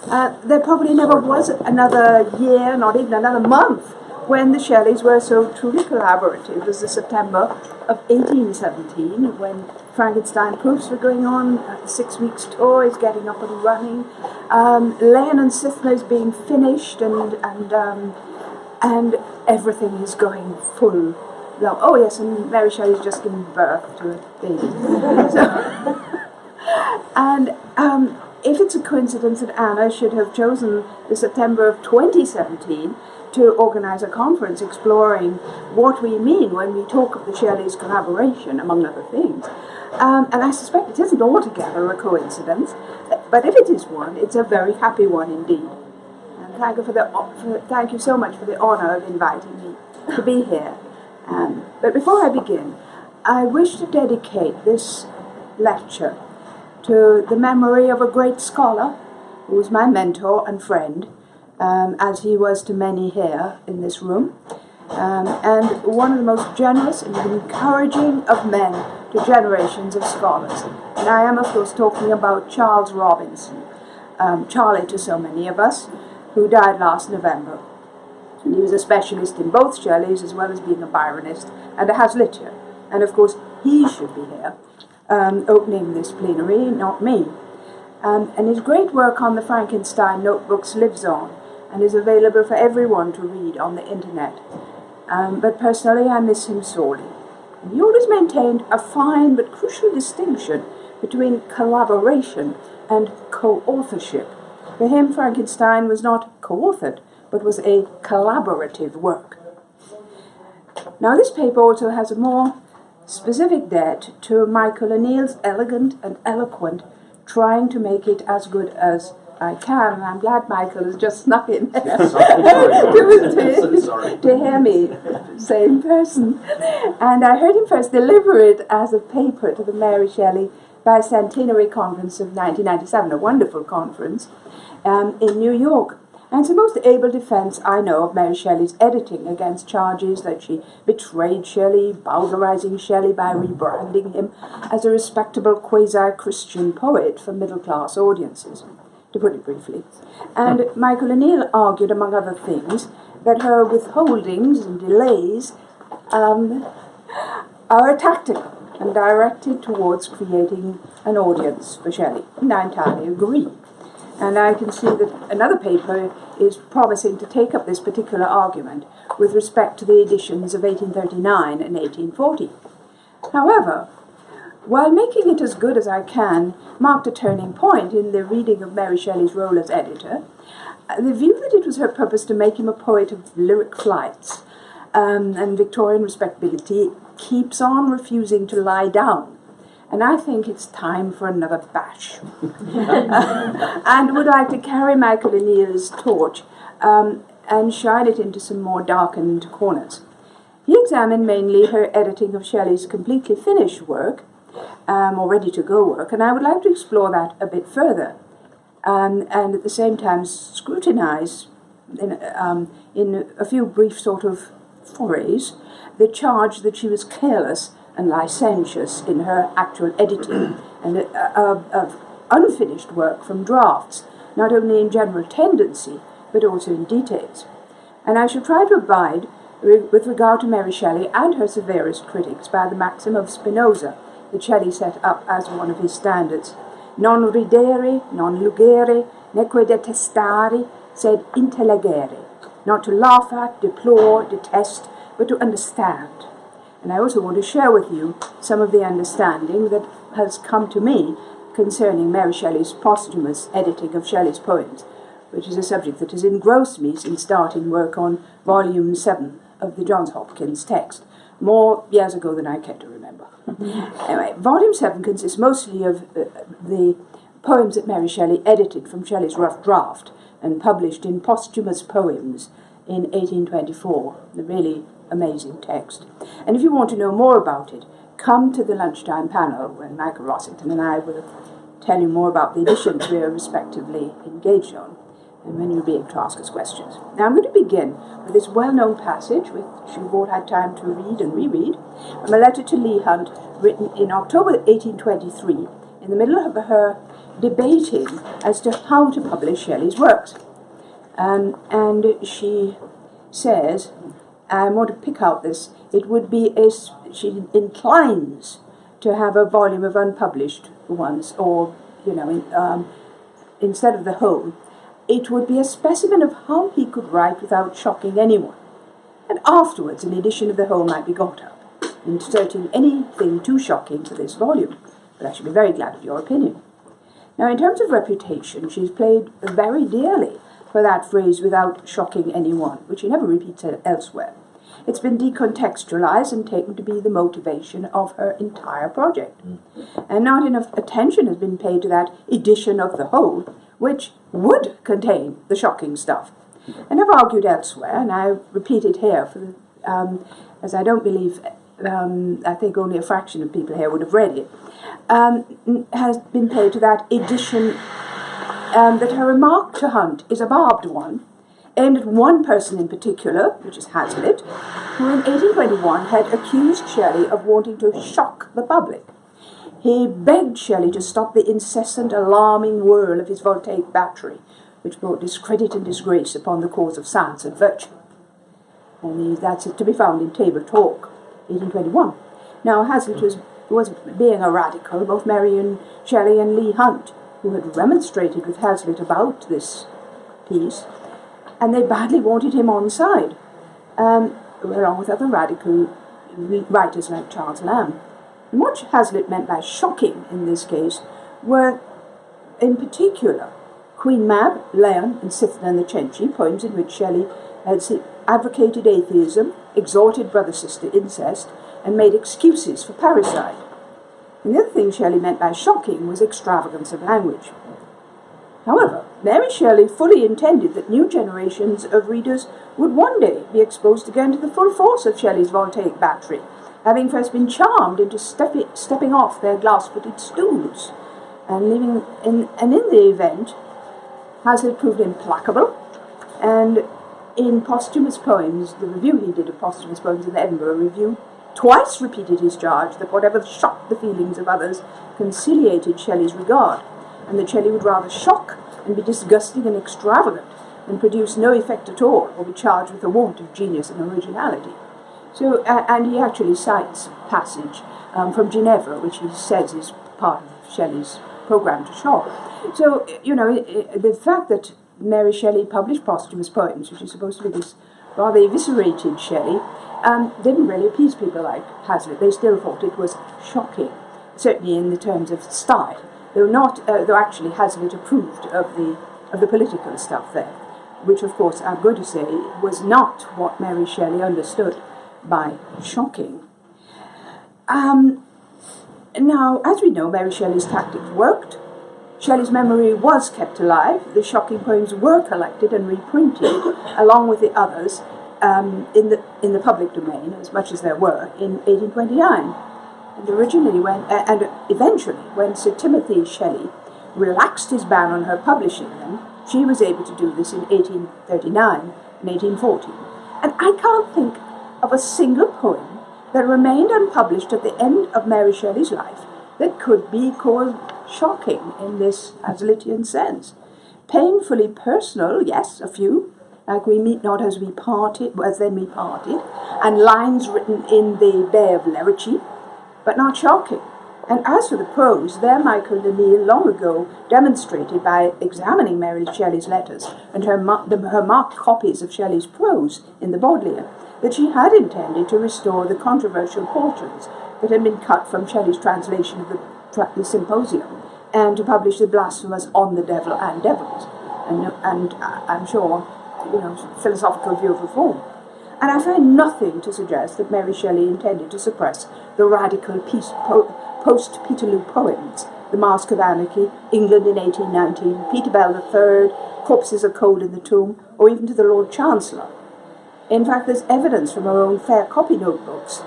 There probably never was another year, not even another month, when the Shelleys were so truly collaborative. It was the September of 1817, when Frankenstein proofs were going on, the 6 weeks tour is getting up and running, Leon and Sithna is being finished, and everything is going full. Oh yes, and Mary Shelley's just given birth to a baby. And if it's a coincidence that Anna should have chosen the September of 2017 to organise a conference exploring what we mean when we talk of the Shelleys' collaboration, among other things, and I suspect it isn't altogether a coincidence, but if it is one, it's a very happy one indeed. And thank you so much for the honour of inviting me to be here. But before I begin, I wish to dedicate this lecture to the memory of a great scholar who was my mentor and friend, as he was to many here in this room, and one of the most generous and encouraging of men to generations of scholars. And I am, of course, talking about Charles Robinson, Charlie to so many of us, who died last November. And he was a specialist in both Shelleys, as well as being a Byronist and a Hazlitter. And of course, he should be here, opening this plenary, not me. And his great work on the Frankenstein notebooks lives on and is available for everyone to read on the internet. But personally, I miss him sorely. And he always maintained a fine but crucial distinction between collaboration and co-authorship. For him, Frankenstein was not co-authored, but was a collaborative work. Now, this paper also has a more specific debt to Michael O'Neill's elegant and eloquent trying to make it as good as I can, and I'm glad Michael has just snuck in to hear me say in person. And I heard him first deliver it as a paper to the Mary Shelley Bicentenary Conference of 1997, a wonderful conference in New York. And it's the most able defense I know of Mary Shelley's editing against charges that she betrayed Shelley, vulgarizing Shelley by rebranding him as a respectable quasi-Christian poet for middle-class audiences, to put it briefly. And Michael O'Neill argued, among other things, that her withholdings and delays are tactical and directed towards creating an audience for Shelley. And I entirely agree. And I can see that another paper is promising to take up this particular argument with respect to the editions of 1839 and 1840. However, while making it as good as I can marked a turning point in the reading of Mary Shelley's role as editor, the view that it was her purpose to make him a poet of lyric flights and Victorian respectability keeps on refusing to lie down. And I think it's time for another bash. And would like to carry Michael O'Neill's torch and shine it into some more darkened corners. He examined mainly her editing of Shelley's completely finished work, or ready-to-go work, and I would like to explore that a bit further, and at the same time scrutinize, in a few brief sort of forays, the charge that she was careless and licentious in her actual editing and of unfinished work from drafts, not only in general tendency, but also in details. And I shall try to abide, with regard to Mary Shelley and her severest critics, by the maxim of Spinoza that Shelley set up as one of his standards: non ridere, non lugere, neque detestare, sed intellegere. Not to laugh at, deplore, detest, but to understand. And I also want to share with you some of the understanding that has come to me concerning Mary Shelley's posthumous editing of Shelley's poems, which is a subject that has engrossed me since starting work on Volume 7 of the Johns Hopkins text, more years ago than I care to remember. Anyway, Volume 7 consists mostly of the poems that Mary Shelley edited from Shelley's rough draft and published in Posthumous Poems in 1824, the really amazing text. And if you want to know more about it, come to the lunchtime panel when Michael Rossington and I will tell you more about the editions we are respectively engaged on, and when you'll be able to ask us questions. Now I'm going to begin with this well-known passage, which you've all had time to read and reread, from a letter to Leigh Hunt written in October 1823, in the middle of her debating as to how to publish Shelley's works. And she says, I want to pick out this, it would be, she inclines to have a volume of unpublished ones, or, instead of the whole. It would be a specimen of how he could write without shocking anyone. And afterwards an edition of the whole might be got up, inserting anything too shocking for this volume. But I should be very glad of your opinion. Now, in terms of reputation, she's played very dearly for that phrase, without shocking anyone, which she never repeats elsewhere. It's been decontextualized and taken to be the motivation of her entire project. And not enough attention has been paid to that edition of the whole, which would contain the shocking stuff. And I've argued elsewhere, and I repeat it here, for as I don't believe, I think only a fraction of people here would have read it, has been paid to that edition, that her remark to Hunt is a barbed one, aimed at one person in particular, which is Hazlitt, who in 1821 had accused Shelley of wanting to shock the public. He begged Shelley to stop the incessant, alarming whirl of his voltaic battery, which brought discredit and disgrace upon the cause of science and virtue. And that's to be found in Table Talk, 1821. Now, Hazlitt was being a radical, both Mary Shelley and Leigh Hunt, who had remonstrated with Hazlitt about this piece, and they badly wanted him on side, along with other radical writers like Charles Lamb. And what Hazlitt meant by shocking in this case were, in particular, Queen Mab, Leon, and Scythna and the Cenci, poems in which Shelley had advocated atheism, exhorted brother-sister incest, and made excuses for parricide. And the other thing Shelley meant by shocking was extravagance of language. However, Mary Shelley fully intended that new generations of readers would one day be exposed again to the full force of Shelley's voltaic battery, having first been charmed into stepping off their glass-footed stools. And in the event, Hazlitt proved implacable, and in posthumous poems, the review he did of posthumous poems in the Edinburgh Review, twice repeated his charge that whatever shocked the feelings of others conciliated Shelley's regard, and that Shelley would rather shock and be disgusting and extravagant than produce no effect at all, or be charged with a want of genius and originality. So, and he actually cites a passage from Ginevra, which he says is part of Shelley's programme to shock. So, the fact that Mary Shelley published posthumous poems, which is supposed to be this rather eviscerated Shelley, didn't really appease people like Hazlitt. They still thought it was shocking, certainly in the terms of style, though actually Hazlitt approved of the political stuff there, which of course I'm going to say was not what Mary Shelley understood by shocking. Now, as we know, Mary Shelley's tactics worked. Shelley's memory was kept alive. The shocking poems were collected and reprinted, along with the others, in the public domain, as much as there were, in 1829. And eventually, when Sir Timothy Shelley relaxed his ban on her publishing them, she was able to do this in 1839 and 1840. And I can't think of a single poem that remained unpublished at the end of Mary Shelley's life that could be called shocking in this Hazlittian sense. Painfully personal, yes, a few, like "We meet not as we parted, as then we parted," and lines written in the Bay of Lerici, but not shocking. And as for the prose, there Michael Neal long ago demonstrated by examining Mary Shelley's letters and her marked copies of Shelley's prose in the Bodleian, that she had intended to restore the controversial portions that had been cut from Shelley's translation of the Symposium, and to publish the blasphemous On the Devil and Devils, and I'm sure, philosophical view of reform. And I find nothing to suggest that Mary Shelley intended to suppress the radical post-Peterloo poems, The Mask of Anarchy, England in 1819, Peter Bell III, Corpses are Cold in the Tomb, or even to the Lord Chancellor. In fact, there's evidence from her own fair copy notebooks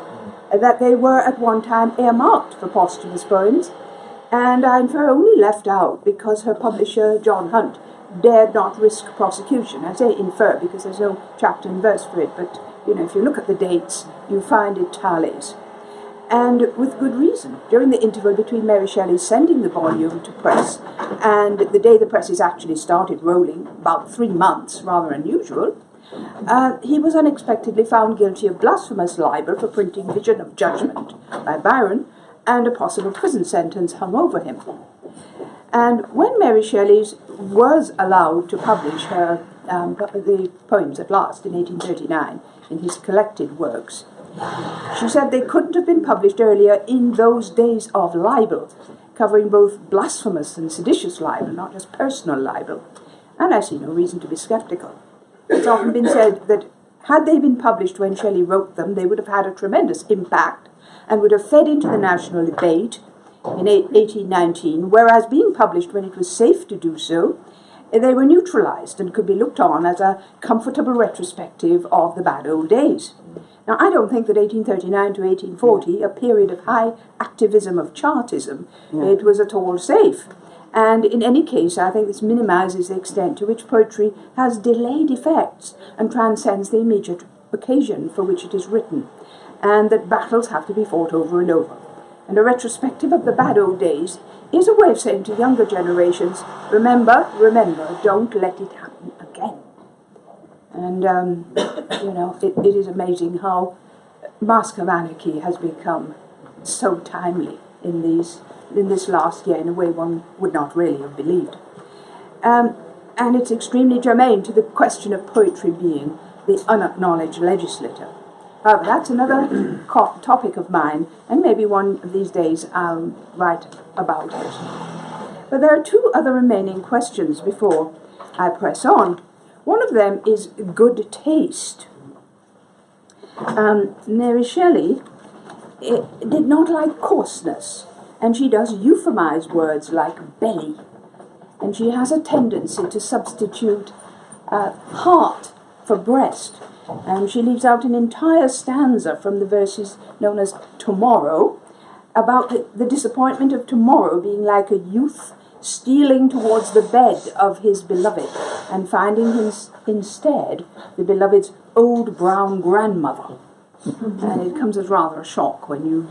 that they were at one time earmarked for posthumous poems, and I infer only left out because her publisher, John Hunt, dared not risk prosecution. I say infer because there's no chapter and verse for it, but if you look at the dates, you find it tallies. and with good reason. During the interval between Mary Shelley sending the volume to press and the day the presses actually started rolling, about 3 months, rather unusual, he was unexpectedly found guilty of blasphemous libel for printing Vision of Judgment by Byron, and a possible prison sentence hung over him. And when Mary Shelley was allowed to publish her the poems at last in 1839 in his collected works, she said they couldn't have been published earlier in those days of libel, covering both blasphemous and seditious libel, not just personal libel. And I see no reason to be sceptical. It's often been said that had they been published when Shelley wrote them, they would have had a tremendous impact and would have fed into the national debate in 1819, whereas being published when it was safe to do so, they were neutralized and could be looked on as a comfortable retrospective of the bad old days. Now, I don't think that 1839 to 1840, a period of high activism of Chartism, it was at all safe. And in any case, I think this minimizes the extent to which poetry has delayed effects and transcends the immediate occasion for which it is written, and that battles have to be fought over and over. And a retrospective of the bad old days is a way of saying to younger generations, remember, remember, don't let it happen again. And, it is amazing how Mask of Anarchy has become so timely in this last year in a way one would not really have believed. And it's extremely germane to the question of poetry being the unacknowledged legislator. However, that's another topic of mine, and maybe one of these days I'll write about it. But there are 2 other remaining questions before I press on. One of them is good taste. Mary Shelley did not like coarseness, and she does euphemize words like belly, and she has a tendency to substitute heart for breast, and she leaves out an entire stanza from the verses known as Tomorrow, about the disappointment of tomorrow being like a youth stealing towards the bed of his beloved and finding instead the beloved's old brown grandmother. And it comes as rather a shock when you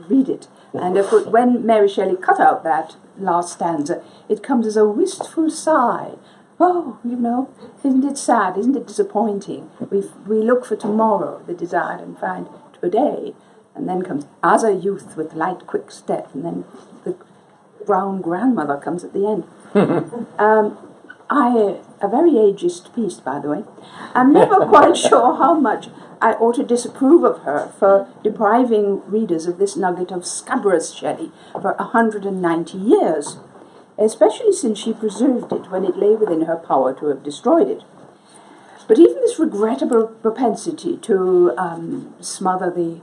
read it. And of course, when Mary Shelley cut out that last stanza, it comes as a wistful sigh. Oh, isn't it sad, isn't it disappointing? We look for tomorrow, the desired, and find today. And then comes, as a youth with light, quick step, and then the brown grandmother comes at the end. A very ageist piece, by the way. I'm never quite sure how much I ought to disapprove of her for depriving readers of this nugget of scabrous Shelley for 190 years, especially since she preserved it when it lay within her power to have destroyed it. But even this regrettable propensity to smother the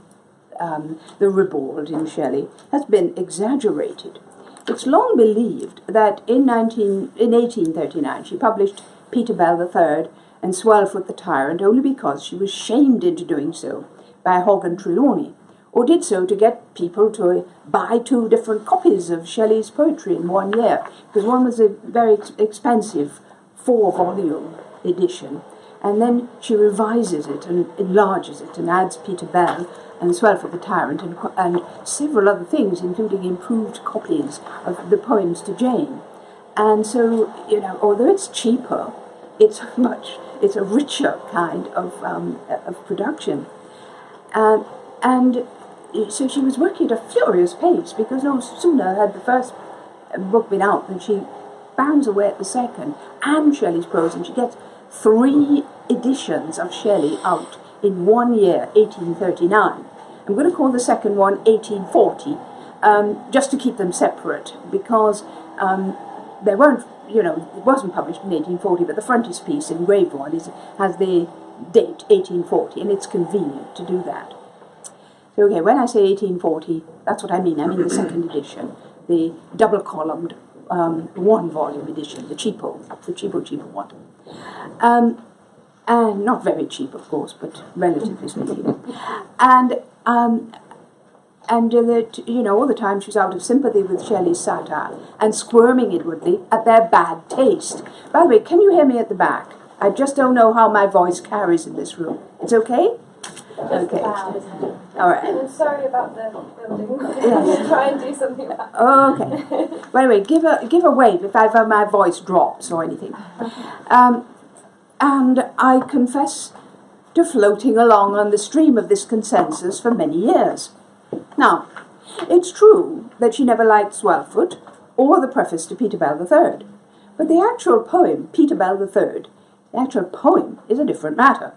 ribald in Shelley has been exaggerated. It's long believed that in 1839 she published Peter Bell III and Swellfoot the Tyrant only because she was shamed into doing so by Hogg and Trelawney, or did so to get people to buy 2 different copies of Shelley's poetry in 1 year, because one was a very expensive 4-volume edition, and then she revises it and enlarges it and adds Peter Bell and Swellfoot the Tyrant and several other things, including improved copies of the poems to Jane. And so, although it's cheaper, it's a richer kind of production. And so she was working at a furious pace, because no sooner had the first book been out than she bounds away at the second, and Shelley's prose, and she gets 3 editions of Shelley out in 1 year, 1839. I'm going to call the second one 1840, just to keep them separate, because they weren't, it wasn't published in 1840, but the frontispiece, engraved one, has the date 1840, and it's convenient to do that. So, okay, when I say 1840, that's what I mean. I mean the second edition, the double-columned 1-volume edition, the cheaper one. And not very cheap, of course, but relatively speaking. And all the time she's out of sympathy with Shelley's satire and squirming inwardly at their bad taste. By the way, can you hear me at the back? I just don't know how my voice carries in this room. It's okay? Okay. All right. I'm sorry about the building. Yes. We'll try and do something about it. Okay. Well, anyway, give a wave if ever my voice drops or anything. And I confess to floating along on the stream of this consensus for many years. Now, it's true that she never liked Swellfoot or the preface to Peter Bell III, but the actual poem, Peter Bell III, the actual poem is a different matter.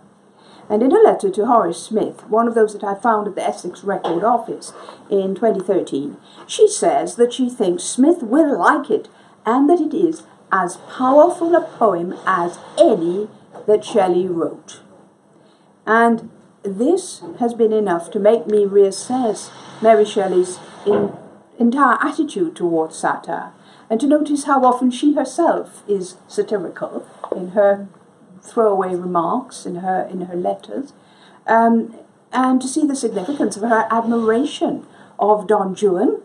And in a letter to Horace Smith, one of those that I found at the Essex Record Office in 2013, she says that she thinks Smith will like it and that it is as powerful a poem as any that Shelley wrote. And this has been enough to make me reassess Mary Shelley's entire attitude towards satire, and to notice how often she herself is satirical in her throwaway remarks, in her letters, and to see the significance of her admiration of Don Juan,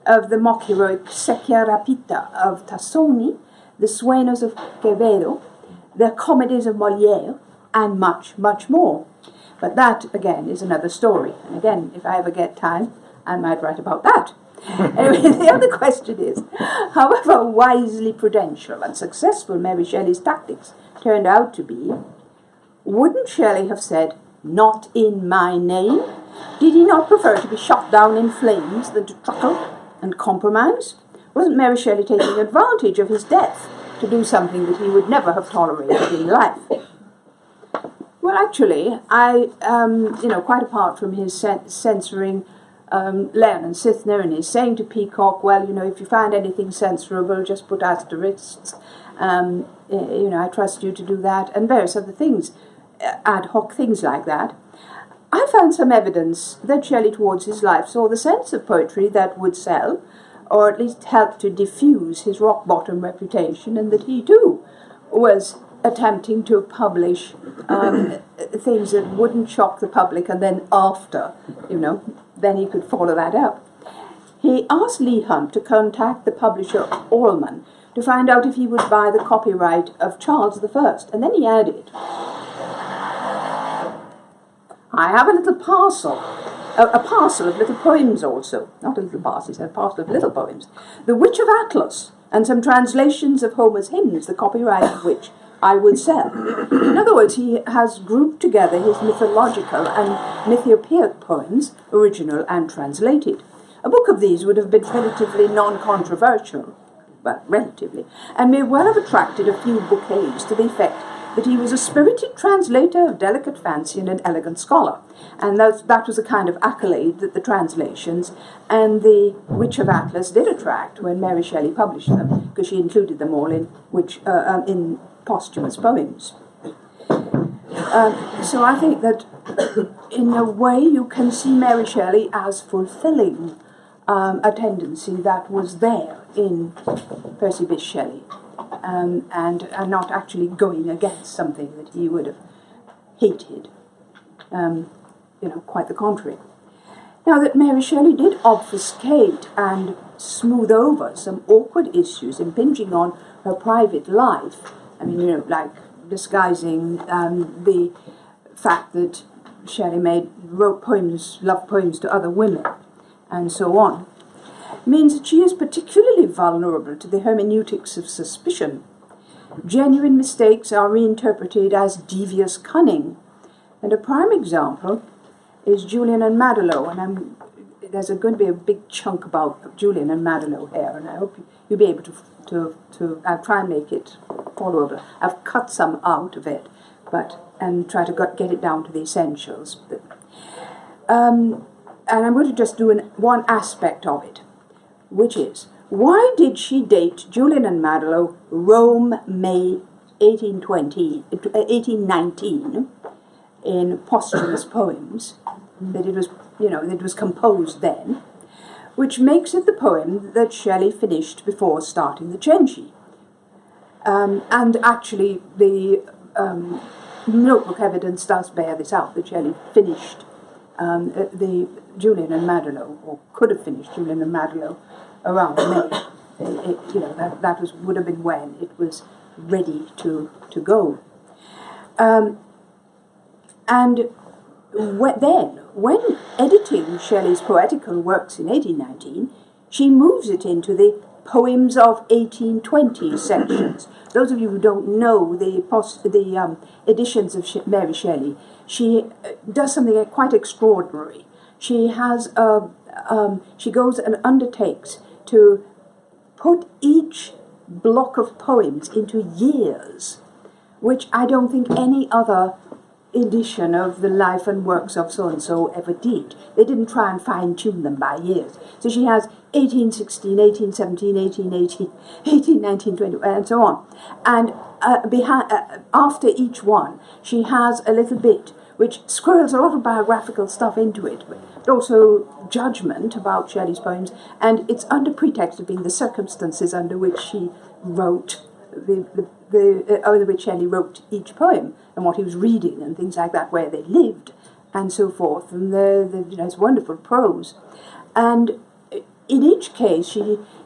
of the mock heroic Secchia Rapita of Tassoni, the Sueños of Quevedo, the comedies of Molière, and much, much more. But that, again, is another story. And again, if I ever get time, I might write about that. Anyway, the other question is, however wisely prudential and successful Mary Shelley's tactics turned out to be, wouldn't Shelley have said, "Not in my name"? Did he not prefer to be shot down in flames than to truckle and compromise? Wasn't Mary Shelley taking advantage of his death to do something that he would never have tolerated in life? Well, actually, quite apart from his censoring Len and Sithner and his saying to Peacock, well, if you find anything censorable, just put asterisks. I trust you to do that, and various other things, ad hoc things like that. I found some evidence that Shelley towards his life saw the sense of poetry that would sell, or at least help to diffuse his rock-bottom reputation, and that he too was attempting to publish things that wouldn't shock the public, and then after, then he could follow that up. He asked Leigh Hunt to contact the publisher Allman to find out if he would buy the copyright of Charles I, and then he added, "I have a little parcel, a parcel of little poems also, not a little parcel, he said, a parcel of little poems, The Witch of Atlas, and some translations of Homer's hymns, the copyright of which I would sell." In other words, he has grouped together his mythological and mythopoeic poems, original and translated. A book of these would have been relatively non-controversial, well, relatively, and may well have attracted a few bouquets to the effect that he was a spirited translator of delicate fancy and an elegant scholar. And that was a kind of accolade that the translations and the Witch of Atlas did attract when Mary Shelley published them, because she included them all in posthumous poems. So I think that in a way you can see Mary Shelley as fulfilling a tendency that was there in Percy Bysshe Shelley, and not actually going against something that he would have hated. Quite the contrary. Now that Mary Shelley did obfuscate and smooth over some awkward issues impinging on her private life, like disguising the fact that Shelley wrote love poems to other women, and so on, means that she is particularly vulnerable to the hermeneutics of suspicion. Genuine mistakes are reinterpreted as devious cunning, and a prime example is Julian and Madelot, and there's going to be a big chunk about Julian and Madelot here, and I hope you'll be able to I'll try and make it followable. I've cut some out of it, and try to get it down to the essentials. And I'm going to just do one aspect of it, which is, why did she date Julian and Madelot, Rome, May 1819, in posthumous poems, that it was composed then, which makes it the poem that Shelley finished before starting the Cenci. And actually the notebook evidence does bear this out, that Shelley finished the Julian and Madelot, or could have finished Julian and Madelot, around May. That would have been when it was ready to go. And when editing Shelley's poetical works in 1819, she moves it into the Poems of 1820 sections. Those of you who don't know the editions of Mary Shelley, she does something quite extraordinary. She has she goes and undertakes to put each block of poems into years, which I don't think any other edition of the life and works of so-and-so ever did. They didn't try and fine-tune them by years. So she has 1816, 1817, 1818, 1819, 20, and so on. And after each one, she has a little bit which squirrels a lot of biographical stuff into it, but also judgment about Shelley's poems, and it's under pretext of being the circumstances under which she wrote under which Shelley wrote each poem, and what he was reading, and things like that, where they lived, and so forth. And it's wonderful prose. And in each case,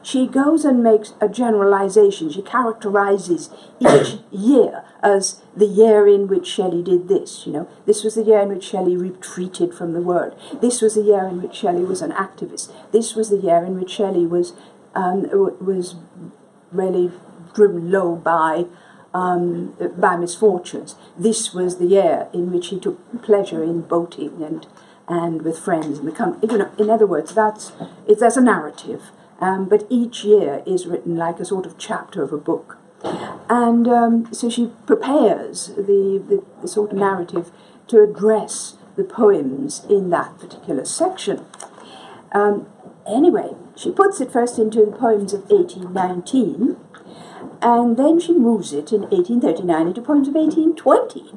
she goes and makes a generalization. She characterizes each year as the year in which Shelley did this. This was the year in which Shelley retreated from the world. This was the year in which Shelley was an activist. This was the year in which Shelley was really driven low by misfortunes. This was the year in which he took pleasure in boating and with friends in the country. In other words, there's a narrative, but each year is written like a sort of chapter of a book. And so she prepares the sort of narrative to address the poems in that particular section. Anyway, she puts it first into the poems of 1819, and then she moves it in 1839 into poems of 1820,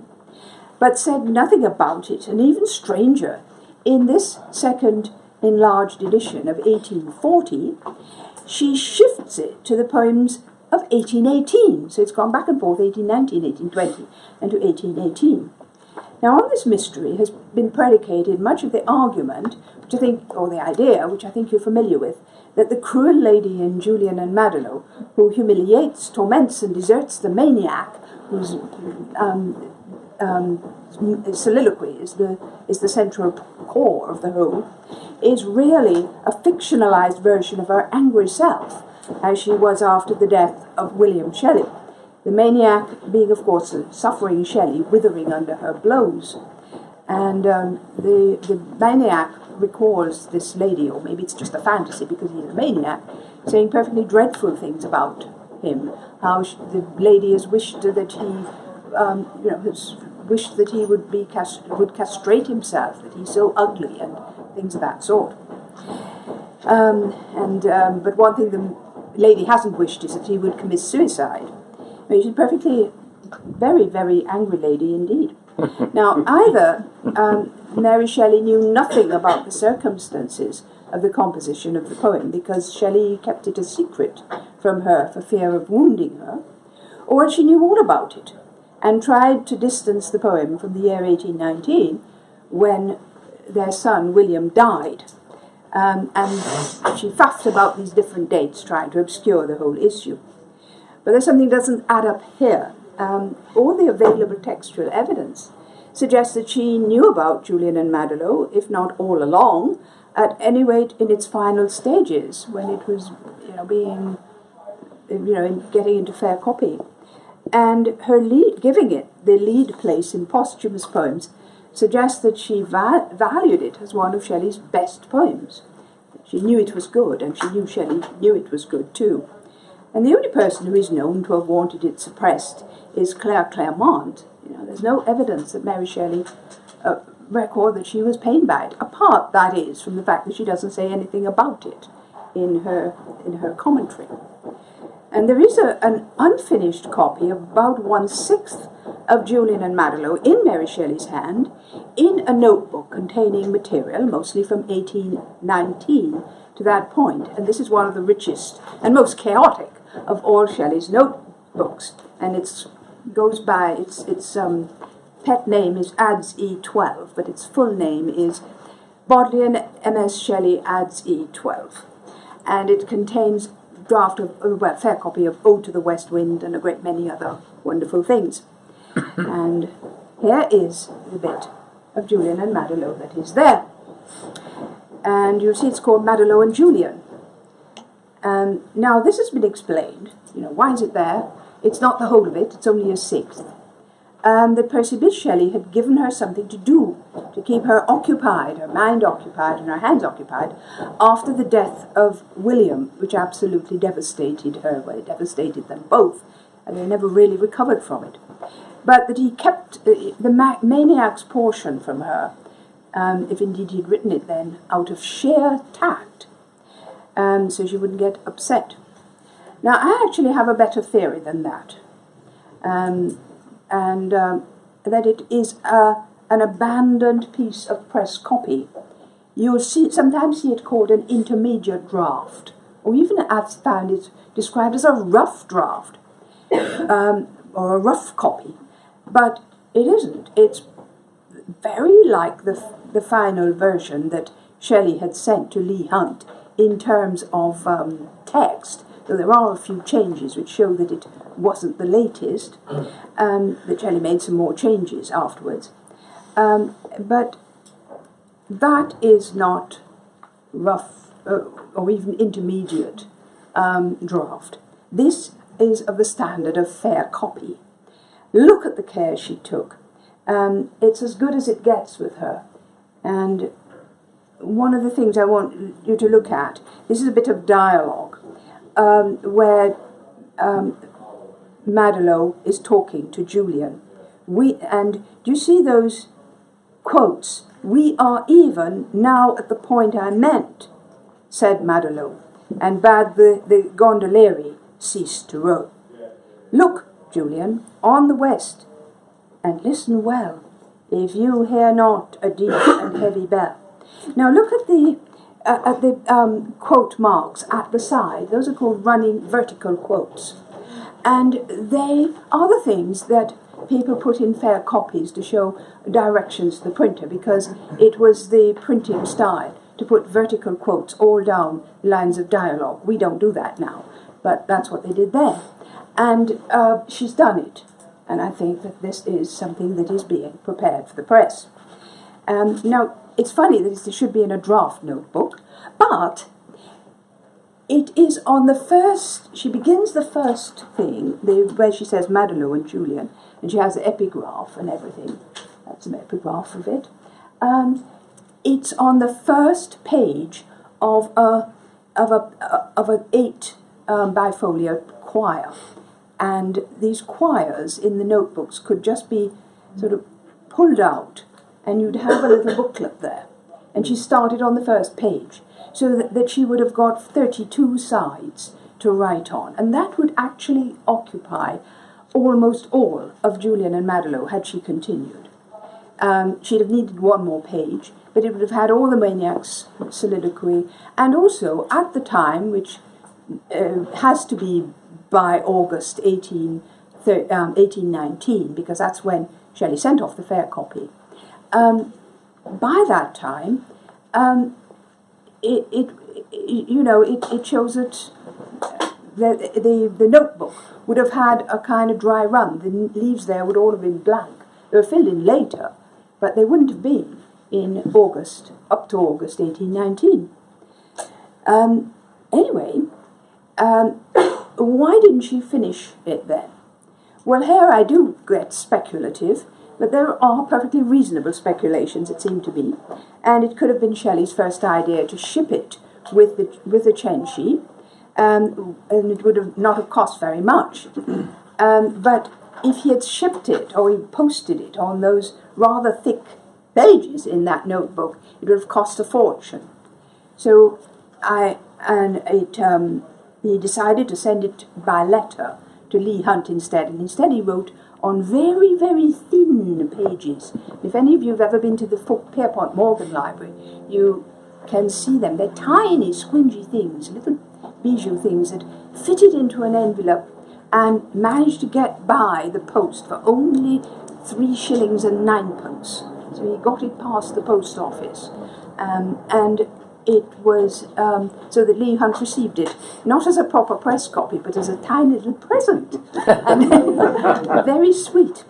but said nothing about it. And even stranger, in this second enlarged edition of 1840, she shifts it to the poems of 1818. So it's gone back and forth, 1819, 1820, and to 1818. Now, on this mystery has been predicated much of the argument, which I think, or the idea, which I think you're familiar with, that the cruel lady in Julian and Madelot, who humiliates, torments, and deserts the maniac, whose soliloquy is the central core of the whole, is really a fictionalized version of her angry self, as she was after the death of William Shelley. The maniac being, of course, a suffering Shelley, withering under her blows. And the maniac recalls this lady, or maybe it's just a fantasy because he's a maniac, saying perfectly dreadful things about him. How the lady has wished that he, has wished that he would castrate himself, that he's so ugly, and things of that sort. But one thing the lady hasn't wished is that he would commit suicide. She's a perfectly, very, very angry lady indeed. Now, either Mary Shelley knew nothing about the circumstances of the composition of the poem because Shelley kept it a secret from her for fear of wounding her, or she knew all about it and tried to distance the poem from the year 1819 when their son William died. And she faffed about these different dates trying to obscure the whole issue. But there's something that doesn't add up here. All the available textual evidence suggests that she knew about Julian and Madelot, if not all along, at any rate in its final stages, when it was, getting into fair copy. And her giving it the lead place in posthumous poems suggests that she valued it as one of Shelley's best poems. She knew it was good, and she knew Shelley knew it was good too. And the only person who is known to have wanted it suppressed is Claire Clairmont. There's no evidence that Mary Shelley record that she was pained by it, apart, that is, from the fact that she doesn't say anything about it in her commentary. And there is an unfinished copy of about 1/6 of Julian and Madelot in Mary Shelley's hand in a notebook containing material, mostly from 1819 to that point. And this is one of the richest and most chaotic of all Shelley's notebooks. And its pet name is Adds E12, but its full name is Bodleian MS Shelley Adds E12. And it contains draft of, fair copy of Ode to the West Wind and a great many other wonderful things. And here is the bit of Julian and Madelot that is there. And you'll see it's called Madelot and Julian. Now this has been explained. Why is it there? It's not the whole of it, it's only a sixth. That Percy Bysshe Shelley had given her something to do, to keep her occupied, her mind occupied and her hands occupied, after the death of William, which absolutely devastated her. Well, it devastated them both, and they never really recovered from it. But that he kept the maniac's portion from her, if indeed he'd written it then, out of sheer tact, so she wouldn't get upset. Now, I actually have a better theory than that. And that it is an abandoned piece of press copy. You'll sometimes see it called an intermediate draft, or even I've found it described as a rough draft, or a rough copy. But it isn't. It's very like the final version that Shelley had sent to Leigh Hunt in terms of text. So there are a few changes which show that it wasn't the latest, that Shelley made some more changes afterwards. But that is not rough or even intermediate draft. This is of the standard of fair copy. Look at the care she took. It's as good as it gets with her. And one of the things I want you to look at, this is a bit of dialogue, where Madelot is talking to Julian. And do you see those quotes? "We are even now at the point I meant," said Madelot, and bade the gondolieri cease to row. "Look, Julian, on the west, and listen well, if you hear not a deep and heavy bell." Now look at the quote marks at the side. Those are called running vertical quotes. And they are the things that people put in fair copies to show directions to the printer, because it was the printing style to put vertical quotes all down lines of dialogue. We don't do that now, but that's what they did then. And she's done it. And I think that this is something that is being prepared for the press. Now, it's funny that it should be in a draft notebook, but it is on the first, she begins the first thing, where she says Madelot and Julian, and she has the epigraph and everything. That's an epigraph of it. It's on the first page of an 8 bifolio choir. And these choirs in the notebooks could just be sort of pulled out, and you'd have a little booklet there. And she started on the first page, so that she would have got 32 sides to write on. And that would actually occupy almost all of Julian and Madelot had she continued. She'd have needed one more page, but it would have had all the maniac's soliloquy, and also at the time, which has to be by August 1819, because that's when Shelley sent off the fair copy. By that time, it shows that the notebook would have had a kind of dry run. The leaves there would all have been blank. They were filled in later, but they wouldn't have been in August, up to August 1819. Anyway, why didn't she finish it then? Well, here I do get speculative, but there are perfectly reasonable speculations, it seemed to be, and it could have been Shelley's first idea to ship it with the Cenci, and it would have not have cost very much. But if he had shipped it, or he posted it on those rather thick pages in that notebook, it would have cost a fortune. So he decided to send it by letter to Leigh Hunt instead, and instead he wrote on very, very thin pages. If any of you have ever been to the Pierpont Morgan Library, you can see them. They're tiny, squingy things, little bijou things that fitted into an envelope and managed to get by the post for only 3 shillings and 9pence. So he got it past the post office. And it was so that Leigh Hunt received it, not as a proper press copy, but as a tiny little present. And very sweet.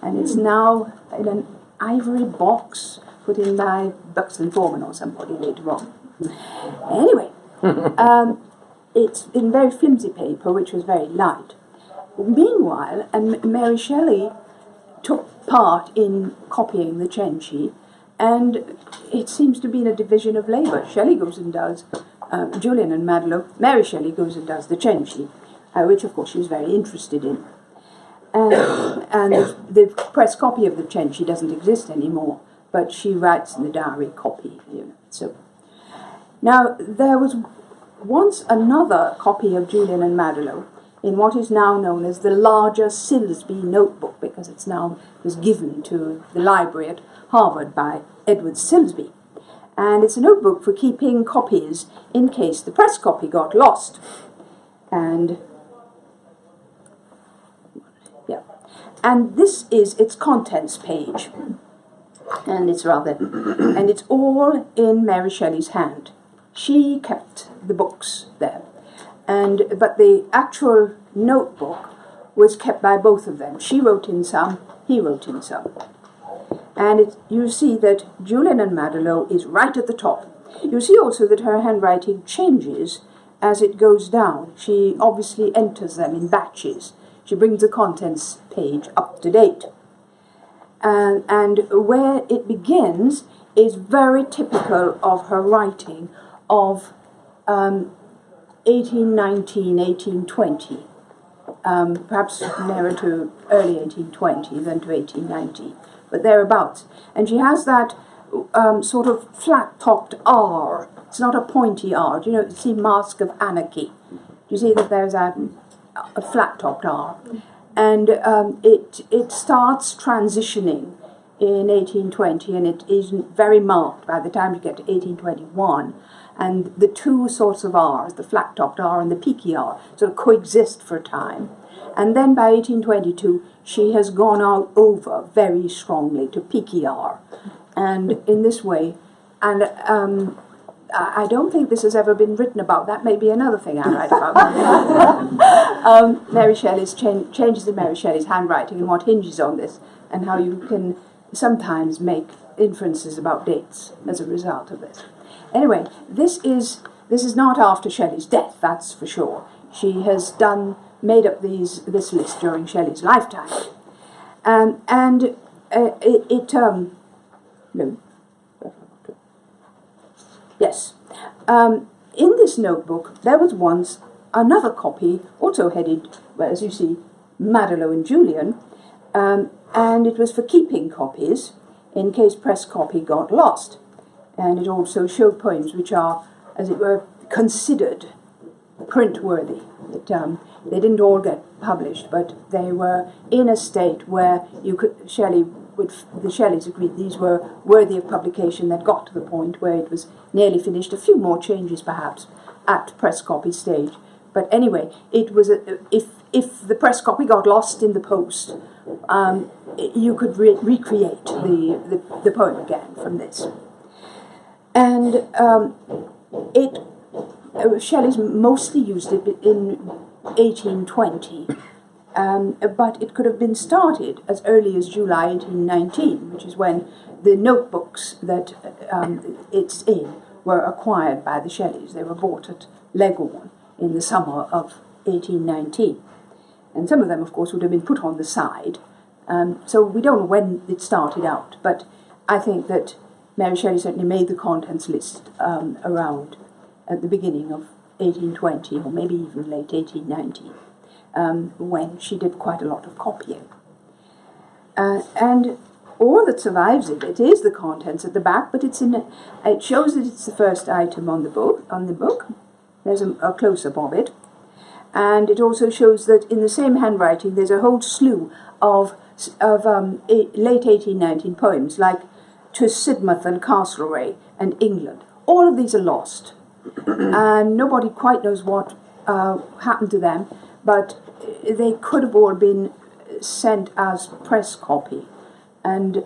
And it's now in ivory box put in by Buxton Foreman or somebody later on. Anyway, it's in very flimsy paper, which was very light. Meanwhile, and Mary Shelley took part in copying the Cenci, and it seems to be in a division of labour. Shelley goes and does Julian and Madelon. Mary Shelley goes and does the Cenci, which of course she was very interested in. And the press copy of the Cenci doesn't exist anymore, but she writes in the diary copy, you know. So now there was once another copy of Julian and Madelon in what is now known as the larger Silsby notebook, because it's now was given to the library at Harvard by Edward Silsby. And it's a notebook for keeping copies in case the press copy got lost. And yeah, and this is its contents page, and it's and it's all in Mary Shelley's hand. She kept the books there, but the actual notebook was kept by both of them. She wrote in some, he wrote in some. And you see that Julian and Madelon is right at the top. You see also that her handwriting changes as it goes down. She obviously enters them in batches. She brings the contents page up to date. And where it begins is very typical of her writing of 1819, 1820. Perhaps nearer to early 1820 than to 1890. But thereabouts. And she has that sort of flat-topped R. It's not a pointy R. Do you see Mask of Anarchy? Do you see that there's a flat-topped R? And it starts transitioning in 1820, and it isn't very marked by the time you get to 1821. And the two sorts of R's, the flat-topped R and the peaky R, sort of coexist for a time. And then by 1822, she has gone out over very strongly to peaky R. And in this way, and I don't think this has ever been written about. That may be another thing I write about. Mary Shelley's changes in Mary Shelley's handwriting and what hinges on this, and how you can sometimes make inferences about dates as a result of this. Anyway, this is not after Shelley's death, that's for sure. She has made up this list during Shelley's lifetime. Yes. In this notebook, there was once another copy, also headed, well, as you see, Madelon and Julian, and it was for keeping copies in case press copy got lost. And it also showed poems which are, as it were, considered print-worthy. They didn't all get published, but they were in a state where the Shelleys agreed these were worthy of publication. That got to the point where it was nearly finished. A few more changes, perhaps, at press copy stage. But anyway, it was if the press copy got lost in the post, you could recreate the poem again from this. And Shelley's mostly used it in 1820, but it could have been started as early as July 1819, which is when the notebooks that it's in were acquired by the Shelleys. They were bought at Leghorn in the summer of 1819. And some of them, of course, would have been put on the side. So we don't know when it started out, but I think that Mary Shelley certainly made the contents list around at the beginning of 1820, or maybe even late 1819, when she did quite a lot of copying. And all that survives of it is the contents at the back, but it shows that it's the first item on the book. There's a close-up of it. And it also shows that in the same handwriting there's a whole slew of late 1819 poems, like To Sidmouth and Castlereagh and England. All of these are lost. And nobody quite knows what happened to them, but they could have all been sent as press copy. And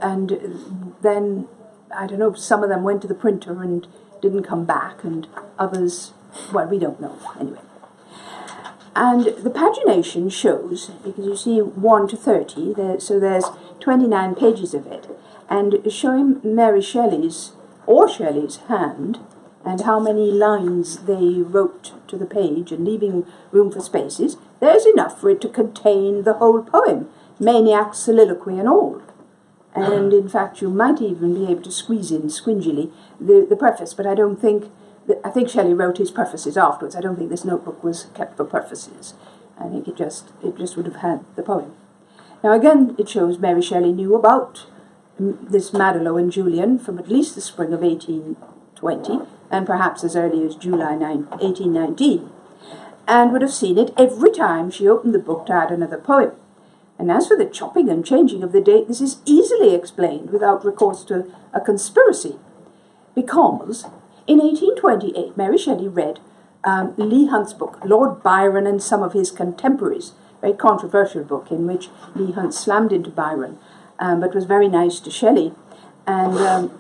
then, I don't know, some of them went to the printer and didn't come back, and others, well, we don't know, anyway. And the pagination shows, because you see 1 to 30, so there's 29 pages of it, and showing Mary Shelley's hand, and how many lines they wrote to the page, and leaving room for spaces, there's enough for it to contain the whole poem, maniac, soliloquy and all. And in fact you might even be able to squeeze in squingily the preface, but I don't think, I think Shelley wrote his prefaces afterwards. I don't think this notebook was kept for prefaces. I think it just would have had the poem. Now again, it shows Mary Shelley knew about this Madelot and Julian from at least the spring of 1820, and perhaps as early as July 1819, and would have seen it every time she opened the book to add another poem. And as for the chopping and changing of the date, this is easily explained without recourse to a conspiracy, because in 1828 Mary Shelley read Leigh Hunt's book, Lord Byron and Some of His Contemporaries, a very controversial book in which Leigh Hunt slammed into Byron, but was very nice to Shelley. And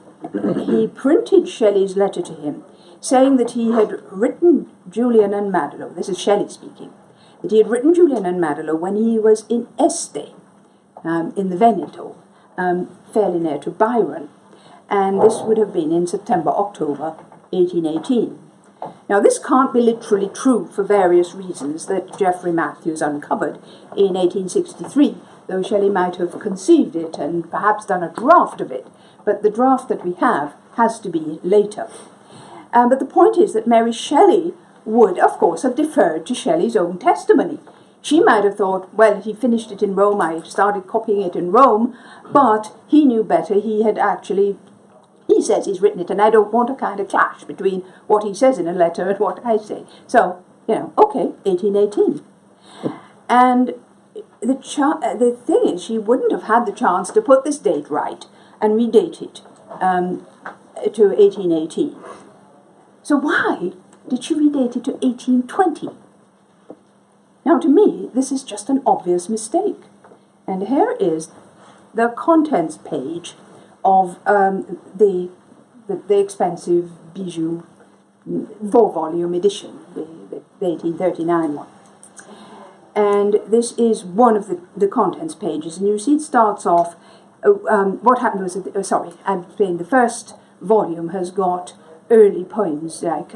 he printed Shelley's letter to him, saying that he had written Julian and Madelot, this is Shelley speaking, that he had written Julian and Madelot when he was in Este, in the Veneto, fairly near to Byron, and this would have been in September, October 1818. Now this can't be literally true for various reasons that Geoffrey Matthews uncovered in 1863, though Shelley might have conceived it and perhaps done a draft of it, but the draft that we have has to be later. But the point is that Mary Shelley would, of course, have deferred to Shelley's own testimony. She might have thought, well, he finished it in Rome, I started copying it in Rome, but he knew better. He says he's written it, and I don't want a kind of clash between what he says in a letter and what I say. So, okay, 1818. And the thing is, she wouldn't have had the chance to put this date right and redate it to 1818. So why did she redate it to 1820? Now, to me, this is just an obvious mistake. And here is the contents page of the expensive Bysshe 4-volume edition, the 1839 one. And this is one of the contents pages, and you see it starts off, what happened was, I'm saying the first volume has got early poems like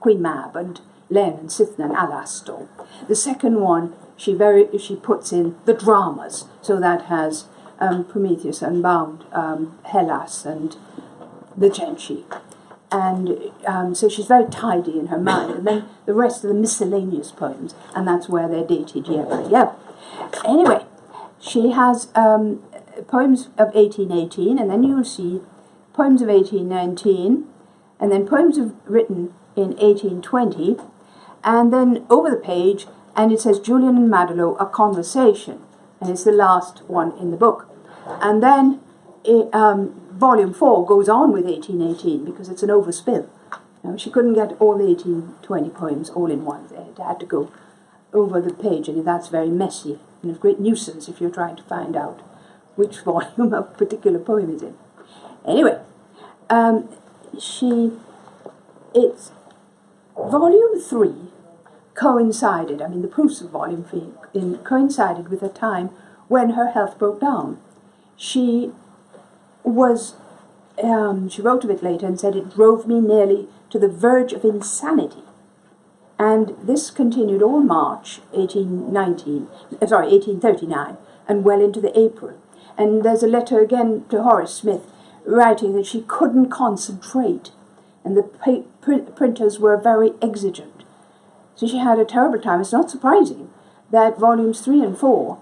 Queen Mab and Len and Sithna and Alastor. The second one, she puts in the dramas, so that has Prometheus Unbound, Hellas and the Cenci. And so she's very tidy in her mind. And then the rest of the miscellaneous poems, and that's where they're dated year by year. Anyway, she has poems of 1818, and then you'll see poems of 1819, and then poems written in 1820, and then over the page, and it says Julian and Madelot, a conversation, and it's the last one in the book. And then volume 4 goes on with 1818 because it's an overspill. She couldn't get all the 1820 poems all in one. They had to go over the page, and that's very messy and a great nuisance if you're trying to find out which volume a particular poem is in. Anyway, it's volume 3 coincided, the proofs of volume 3 coincided with a time when her health broke down. She wrote of it later and said, it drove me nearly to the verge of insanity. And this continued all March 1839, and well into the April. And there's a letter again to Horace Smith writing that she couldn't concentrate, and the printers were very exigent. So she had a terrible time. It's not surprising that volumes 3 and 4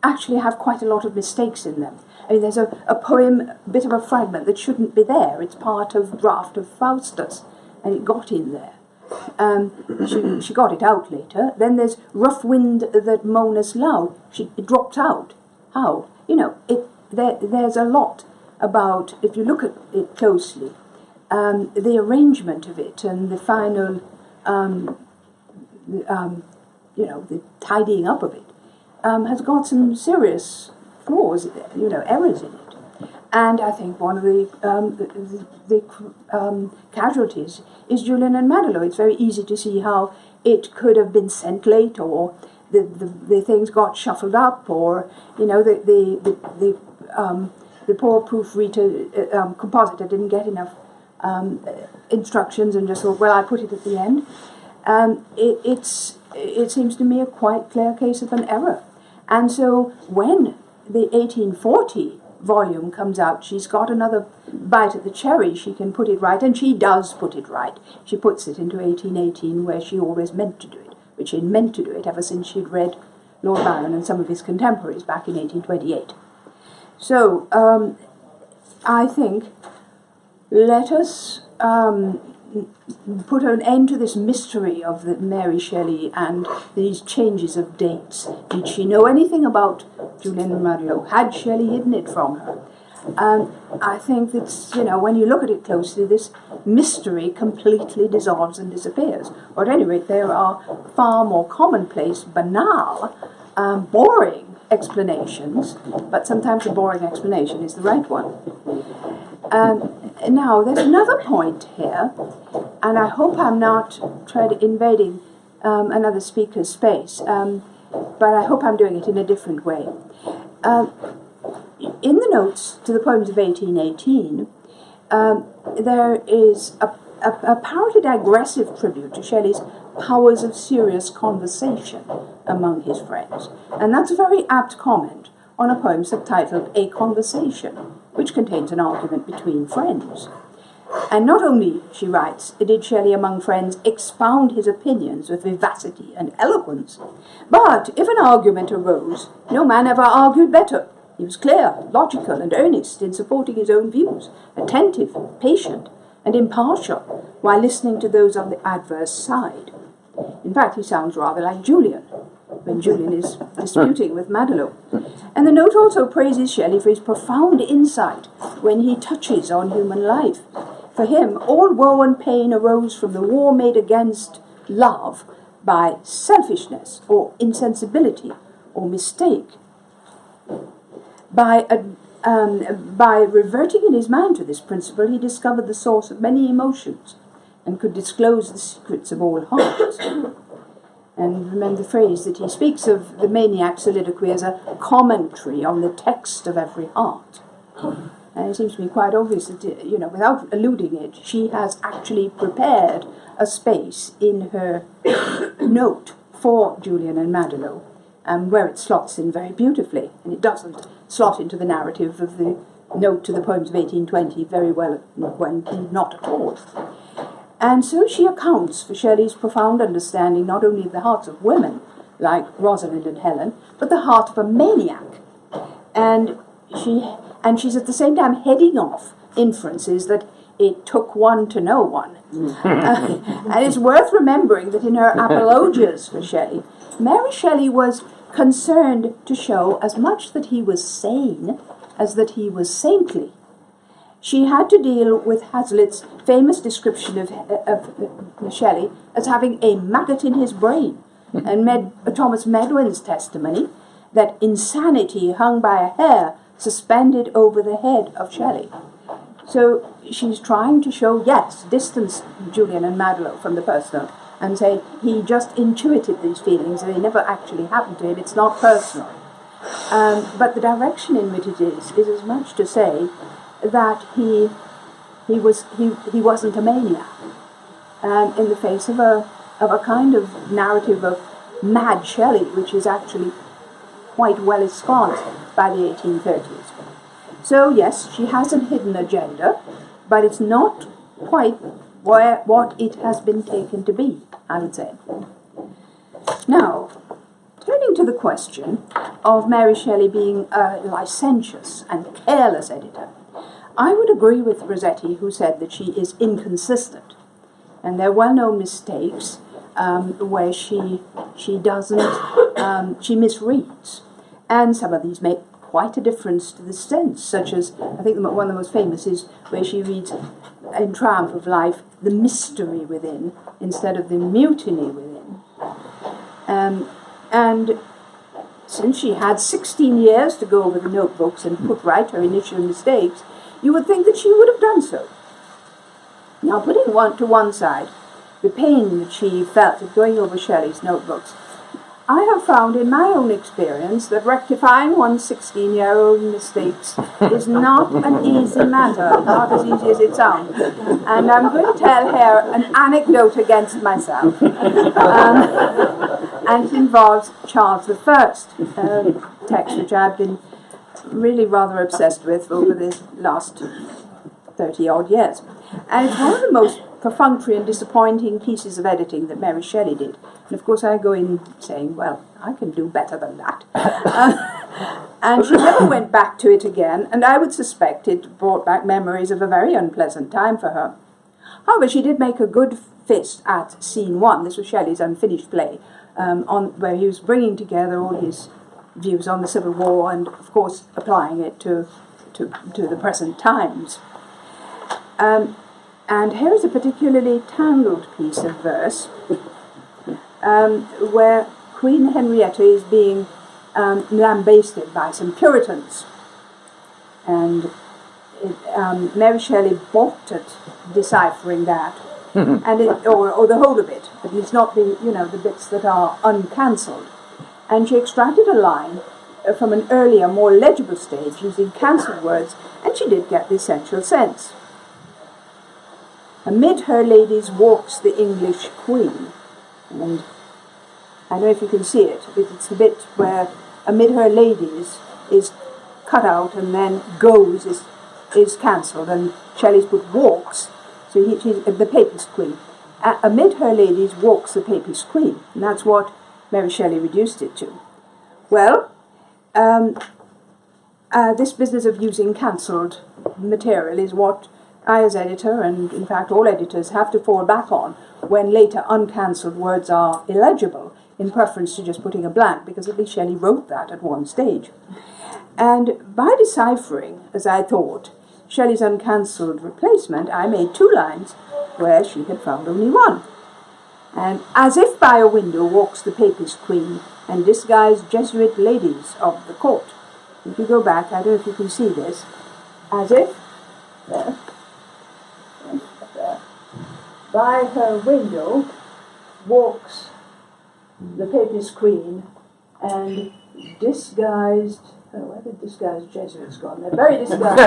actually have quite a lot of mistakes in them. There's a poem, a bit of a fragment that shouldn't be there. It's part of draft of Faustus, and it got in there. She got it out later. Then there's rough wind that moan us loud. It dropped out. How? There's a lot about, if you look at it closely, the arrangement of it and the final, the tidying up of it has got some serious flaws, errors in it. And I think one of the casualties is Julian and Madelot. It's very easy to see how it could have been sent late, or the things got shuffled up, or the poor proofreader, compositor didn't get enough instructions and just thought, well, I put it at the end. It seems to me a quite clear case of an error. And so when the 1840 volume comes out, she's got another bite at the cherry. She can put it right, and she does put it right. She puts it into 1818, where she always meant to do it, which she'd meant to do it ever since she'd read Lord Byron and some of his contemporaries back in 1828. So I think let us put an end to this mystery of the Mary Shelley and these changes of dates. Did she know anything about Julian and Madelon? Had Shelley hidden it from her? I think that, when you look at it closely, this mystery completely dissolves and disappears. Or at any rate, there are far more commonplace, banal, boring explanations, but sometimes a boring explanation is the right one. Now, there's another point here, and I hope I'm not invading another speaker's space, but I hope I'm doing it in a different way. In the notes to the poems of 1818, there is a powerfully digressive tribute to Shelley's powers of serious conversation among his friends. And that's a very apt comment on a poem subtitled A Conversation, which contains an argument between friends. And not only, she writes, did Shelley among friends expound his opinions with vivacity and eloquence, but if an argument arose, no man ever argued better. He was clear, logical, and earnest in supporting his own views, attentive, patient, and impartial, while listening to those on the adverse side. In fact, he sounds rather like Julian, when Julian is disputing with Madelon. And the note also praises Shelley for his profound insight when he touches on human life. For him, all woe and pain arose from the war made against love by selfishness or insensibility or mistake. By reverting in his mind to this principle, he discovered the source of many emotions and could disclose the secrets of all hearts. And remember the phrase that he speaks of the maniac soliloquy as a commentary on the text of every heart. And it seems to me quite obvious that, without alluding it, she has actually prepared a space in her note for Julian and Madelon, where it slots in very beautifully, and it doesn't slot into the narrative of the note to the poems of 1820 very well, not at all. And so she accounts for Shelley's profound understanding not only of the hearts of women, like Rosalind and Helen, but the heart of a maniac. And she's at the same time heading off inferences that it took one to know one. And it's worth remembering that in her apologias for Shelley, Mary Shelley was concerned to show as much that he was sane as that he was saintly. She had to deal with Hazlitt's famous description of Shelley as having a maggot in his brain, and Thomas Medwin's testimony that insanity hung by a hair suspended over the head of Shelley. So she's trying to show, distance Julian and Madelon from the personal, and say he just intuited these feelings and they never actually happened to him. It's not personal. But the direction in which it is as much to say that he wasn't a maniac in the face of a kind of narrative of mad Shelley, which is actually quite well ensconced by the 1830s. So yes, she has a hidden agenda, but it's not quite what it has been taken to be, I would say. Now, turning to the question of Mary Shelley being a licentious and careless editor, I would agree with Rossetti, who said that she is inconsistent, and there are well-known mistakes where she doesn't, she misreads, and some of these make quite a difference to the sense, such as, I think one of the most famous is where she reads in Triumph of Life, the mystery within, instead of the mutiny within. And since she had 16 years to go over the notebooks and put right her initial mistakes, you would think that she would have done so. Now, putting one to one side, the pain that she felt at going over Shelley's notebooks, I have found in my own experience that rectifying one's 16-year-old mistakes is not an easy matter, not as easy as it sounds. And I'm going to tell here an anecdote against myself. And it involves Charles I, text which I've been really rather obsessed with over the last 30-odd years. And it's one of the most perfunctory and disappointing pieces of editing that Mary Shelley did. And of course I go in saying, well, I can do better than that. And she never went back to it again, and I would suspect it brought back memories of a very unpleasant time for her. However, she did make a good fist at scene 1. This was Shelley's unfinished play, where he was bringing together all his views on the Civil War and, of course, applying it to the present times. And here is a particularly tangled piece of verse where Queen Henrietta is being lambasted by some Puritans. And Mary Shelley balked at deciphering that, and or the whole of it, but it's not the bits that are uncancelled. And she extracted a line from an earlier, more legible stage using cancelled words, and she did get the essential sense. Amid her ladies walks the English queen. And I don't know if you can see it, but it's the bit where amid her ladies is cut out and then goes is cancelled, and Shelley's put walks, so she's the papist queen. Amid her ladies walks the papist queen, and that's what Mary Shelley reduced it to. Well, this business of using cancelled material is what I, as editor, and in fact all editors, have to fall back on when later uncancelled words are illegible, in preference to just putting a blank, because at least Shelley wrote that at one stage. And by deciphering, as I thought, Shelley's uncancelled replacement, I made 2 lines where she had found only 1. And as if by a window walks the papist queen and disguised Jesuit ladies of the court. If you go back, I don't know if you can see this, as if, there, by her window walks the papist queen and disguised, where did disguised Jesuits gone? They're very disguised.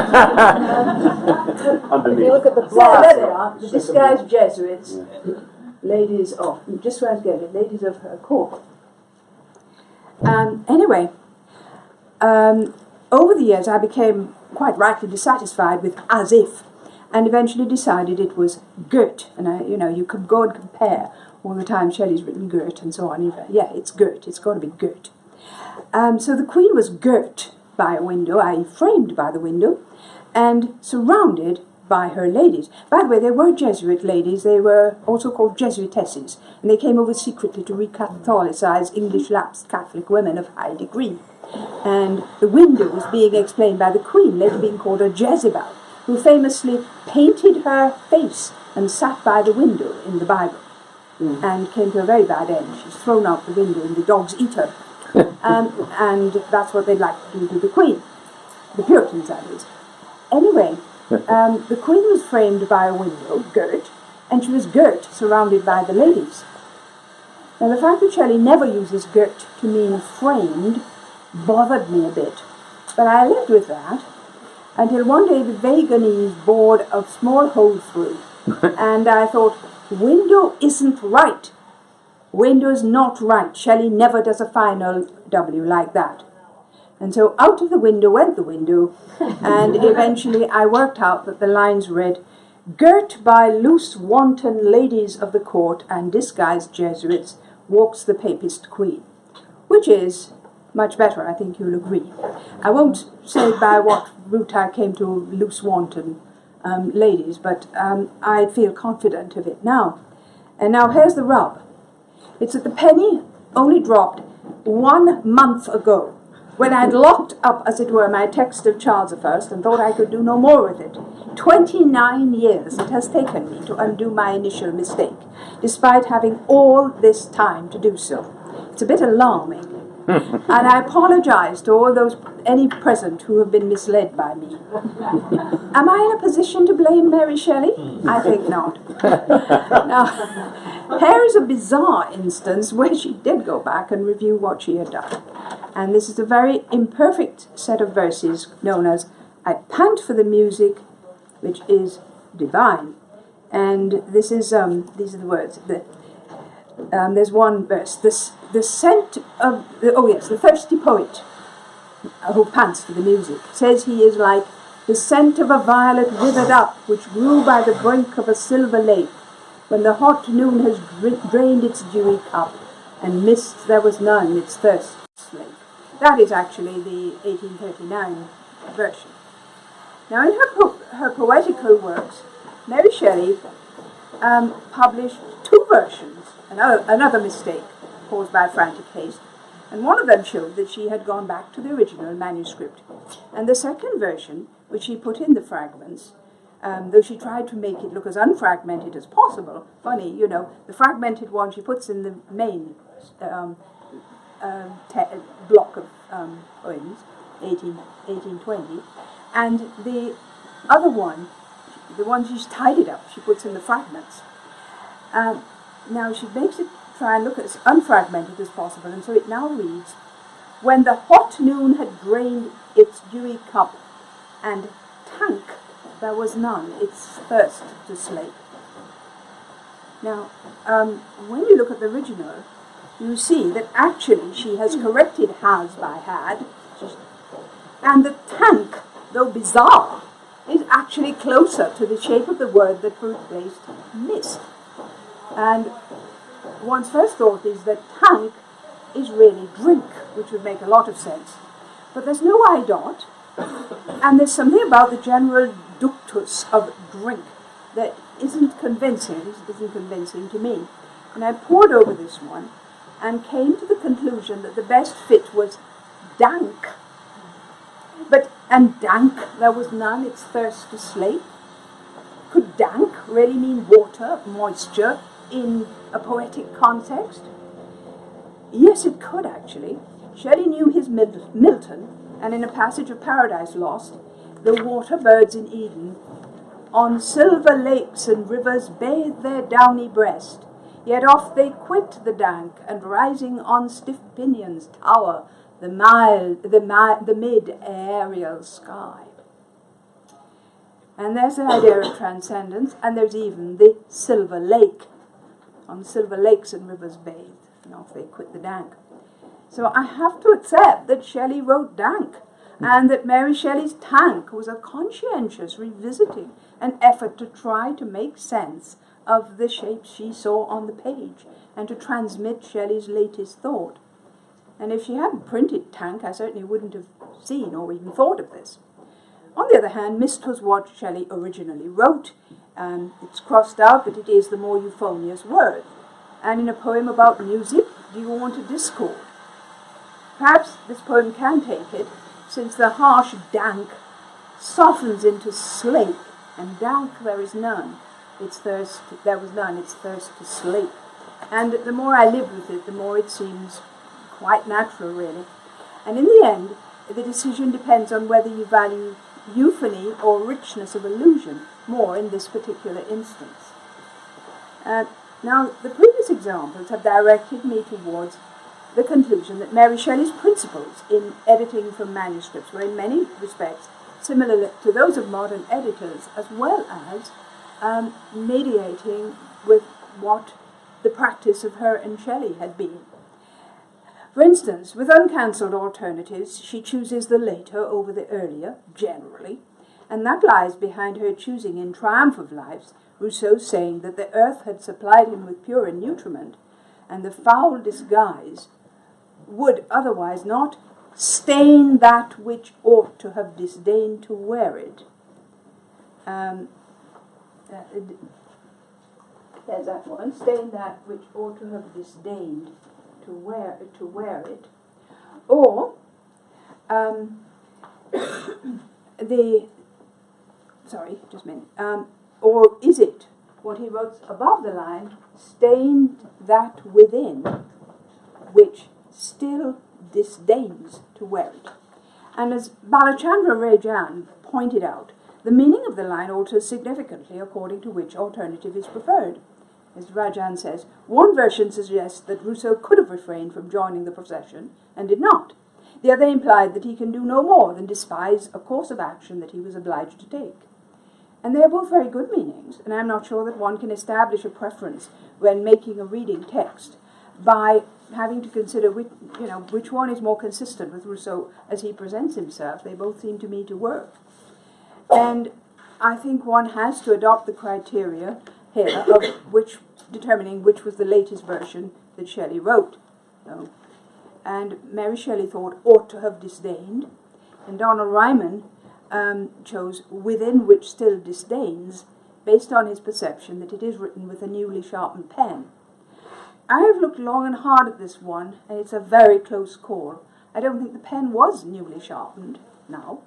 Underneath. If you look at the plot, there they are, the disguised Jesuits, ladies of, just where I was getting, ladies of her court. Anyway, over the years I became quite rightly dissatisfied with as if, and eventually decided it was girt. And you could go and compare all the time Shelley's written girt and so on. Yeah, it's girt, it's got to be girt. So the queen was girt by a window, i.e. framed by the window, and surrounded by her ladies. By the way, they were Jesuit ladies, they were also called Jesuitesses, and they came over secretly to re-Catholicize English lapsed Catholic women of high degree. And the window was being explained by the queen, later being called a Jezebel, who famously painted her face and sat by the window in the Bible, and came to a very bad end. She's thrown out the window and the dogs eat her. And that's what they'd like to do to the queen, the Puritans, that is. Anyway, the queen was framed by a window, girt, and she was girt, surrounded by the ladies. Now the fact that Shelley never uses girt to mean framed bothered me a bit, but I lived with that until one day the Veganese bored a small hole through, and I thought, window isn't right. Window is not right. Shelley never does a final W like that. And so out of the window went the window, and eventually I worked out that the lines read, girt by loose wanton ladies of the court and disguised Jesuits walks the papist queen, which is much better, I think you'll agree. I won't say by what route I came to loose wanton ladies, but I feel confident of it now. And now here's the rub. It's that the penny only dropped 1 month ago, when I'd locked up, as it were, my text of Charles I and thought I could do no more with it. 29 years it has taken me to undo my initial mistake, despite having all this time to do so. It's a bit alarming. And I apologize to all any present who have been misled by me. Am I in a position to blame Mary Shelley? I think not. Now, here is a bizarre instance where she did go back and review what she had done. And this is a very imperfect set of verses known as I pant for the music which is divine. And this is, these are the words. There's one verse. The scent of, the thirsty poet who pants for the music says he is like the scent of a violet withered up, which grew by the brink of a silver lake, when the hot noon has drained its dewy cup, and mist there was none, its thirst slake. That is actually the 1839 version. Now, in her poetical works, Mary Shelley published two versions, another mistake caused by frantic haste, and one of them showed that she had gone back to the original manuscript. And the second version, which she put in the fragments, though she tried to make it look as unfragmented as possible, funny, you know, the fragmented one she puts in the main block of poems, 1820, and the other one, the one she's tidied up, she puts in the fragments. Now she makes it try and look as unfragmented as possible, and so it now reads, when the hot noon had drained its dewy cup, and tank there was none, its thirst to slake. Now, when you look at the original, you see that actually she has corrected has by had, and the tank, though bizarre, is actually closer to the shape of the word that replaced mist. And one's first thought is that tank is really drink, which would make a lot of sense. But there's no I dot, and there's something about the general ductus of drink that isn't convincing to me. And I pored over this one and came to the conclusion that the best fit was dank. And dank there was none, its thirst to slake. Could dank really mean water, moisture, in a poetic context? Yes, it could actually. Shelley knew his Milton, and in a passage of Paradise Lost, the water birds in Eden, on silver lakes and rivers bathe their downy breast, yet oft they quit the dank, and rising on stiff pinions tower the mid-aerial sky. And there's the idea of transcendence, and there's even the silver lake. On silver lakes and rivers bathed, and off they quit the dank. So I have to accept that Shelley wrote dank, and that Mary Shelley's tank was a conscientious revisiting, an effort to try to make sense of the shapes she saw on the page, and to transmit Shelley's latest thought. And if she hadn't printed tank, I certainly wouldn't have seen or even thought of this. On the other hand, mist was what Shelley originally wrote. It's crossed out, but it is the more euphonious word. And in a poem about music, do you want a discord? Perhaps this poem can take it, since the harsh dank softens into slake, and dank there is none, there was none, its thirst to slake. And the more I live with it, the more it seems quite natural, really. And in the end, the decision depends on whether you value euphony or richness of allusion more in this particular instance. Now, the previous examples have directed me towards the conclusion that Mary Shelley's principles in editing from manuscripts were in many respects similar to those of modern editors, as well as mediating with what the practice of her and Shelley had been. For instance, with uncancelled alternatives, she chooses the later over the earlier, generally, and that lies behind her choosing in Triumph of Lives Rousseau's saying that the earth had supplied him with pure nutriment, and the foul disguise would otherwise not stain that which ought to have disdained to wear it. There's that one, stain that which ought to have disdained to wear it. Or or is it what he wrote above the line, stained that within which still disdains to wear it? And as Balachandra Rajan pointed out, The meaning of the line alters significantly according to which alternative is preferred. As Rajan says, one version suggests that Rousseau could have refrained from joining the procession and did not. The other implied that he can do no more than despise a course of action that he was obliged to take. And they are both very good meanings, and I'm not sure that one can establish a preference when making a reading text by having to consider which one is more consistent with Rousseau as he presents himself. They both seem to me to work. And I think one has to adopt the criteria here of determining which was the latest version that Shelley wrote. And Mary Shelley thought ought to have disdained, and Donald Ryman chose within which still disdains, based on his perception that it is written with a newly sharpened pen. I have looked long and hard at this one, and it's a very close call. I don't think the pen was newly sharpened now,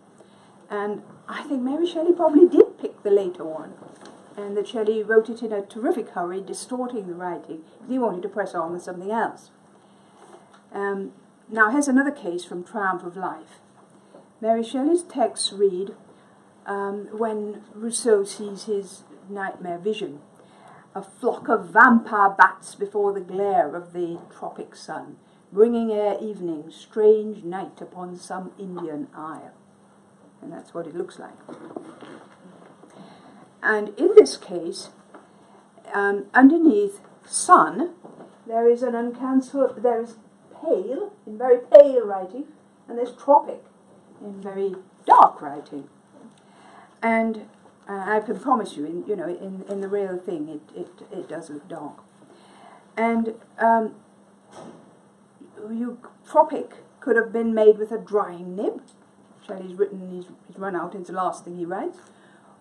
and I think Mary Shelley probably did pick the later one, and that Shelley wrote it in a terrific hurry, distorting the writing, because he wanted to press on with something else. Now here's another case from Triumph of Life. Mary Shelley's texts read, when Rousseau sees his nightmare vision, a flock of vampire bats before the glare of the tropic sun, bringing ere evening strange night upon some Indian isle. And that's what it looks like. And in this case, underneath sun, there is an uncancelled, there is pale, in very pale writing, and there's tropic in very dark writing. And I can promise you, in the real thing, it does look dark. And tropic could have been made with a drying nib. Shelley's written, he's run out, it's the last thing he writes.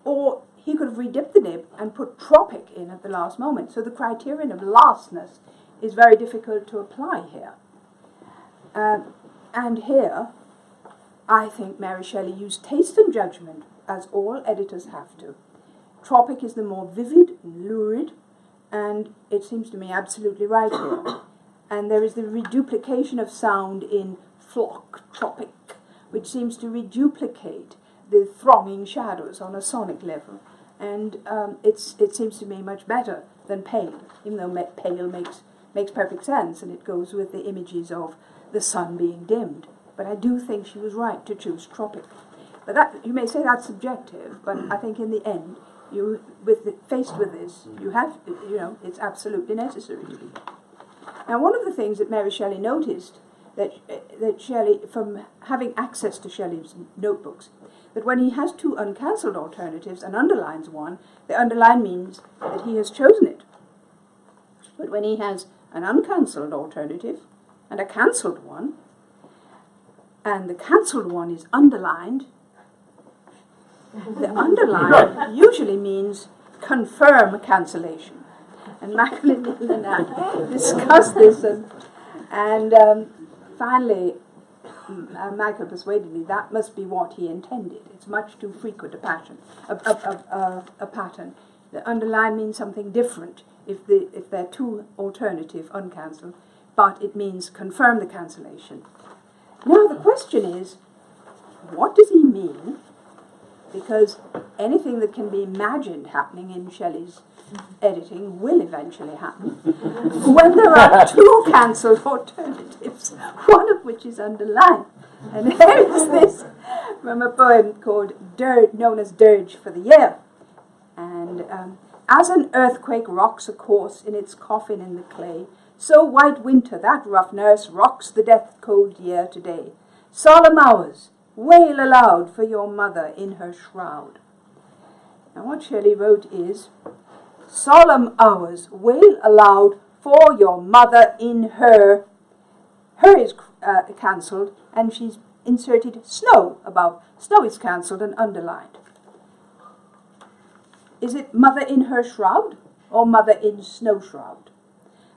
Or he could have redipped the nib and put tropic in at the last moment. So the criterion of lastness is very difficult to apply here. And here, I think Mary Shelley used taste and judgment, as all editors have to. Tropic is the more vivid and lurid, and it seems to me absolutely right here. And there is the reduplication of sound in flock, tropic, which seems to reduplicate the thronging shadows on a sonic level. And it seems to me much better than pale, even though pale makes perfect sense, and it goes with the images of the sun being dimmed. But I do think she was right to choose tropic. But that, you may say that's subjective, but I think in the end, faced with this, it's absolutely necessary to be. Now, one of the things that Mary Shelley noticed, that Shelley, from having access to Shelley's notebooks, that when he has two uncancelled alternatives and underlines one, the underline means that he has chosen it. But when he has an uncancelled alternative and a cancelled one, and the cancelled one is underlined, the underline usually means confirm cancellation. And Macklin and I discussed this, and finally Michael persuaded me that must be what he intended. It's much too frequent a pattern. The underline means something different if there are two alternative uncancelled, but it means confirm the cancellation. Now the question is, what does he mean? Because anything that can be imagined happening in Shelley's editing will eventually happen. When there are two cancelled alternatives, one of which is underlined. And here is this from a poem called known as Dirge for the Year. And as an earthquake rocks a corse in its coffin in the clay, so white winter, that rough nurse, rocks the death-cold year today. Solemn hours, wail aloud for your mother in her shroud. Now what Shelley wrote is, solemn hours, wail aloud for your mother in her. Her is cancelled, and she's inserted snow above. Snow is cancelled and underlined. Is it mother in her shroud or mother in snow shroud?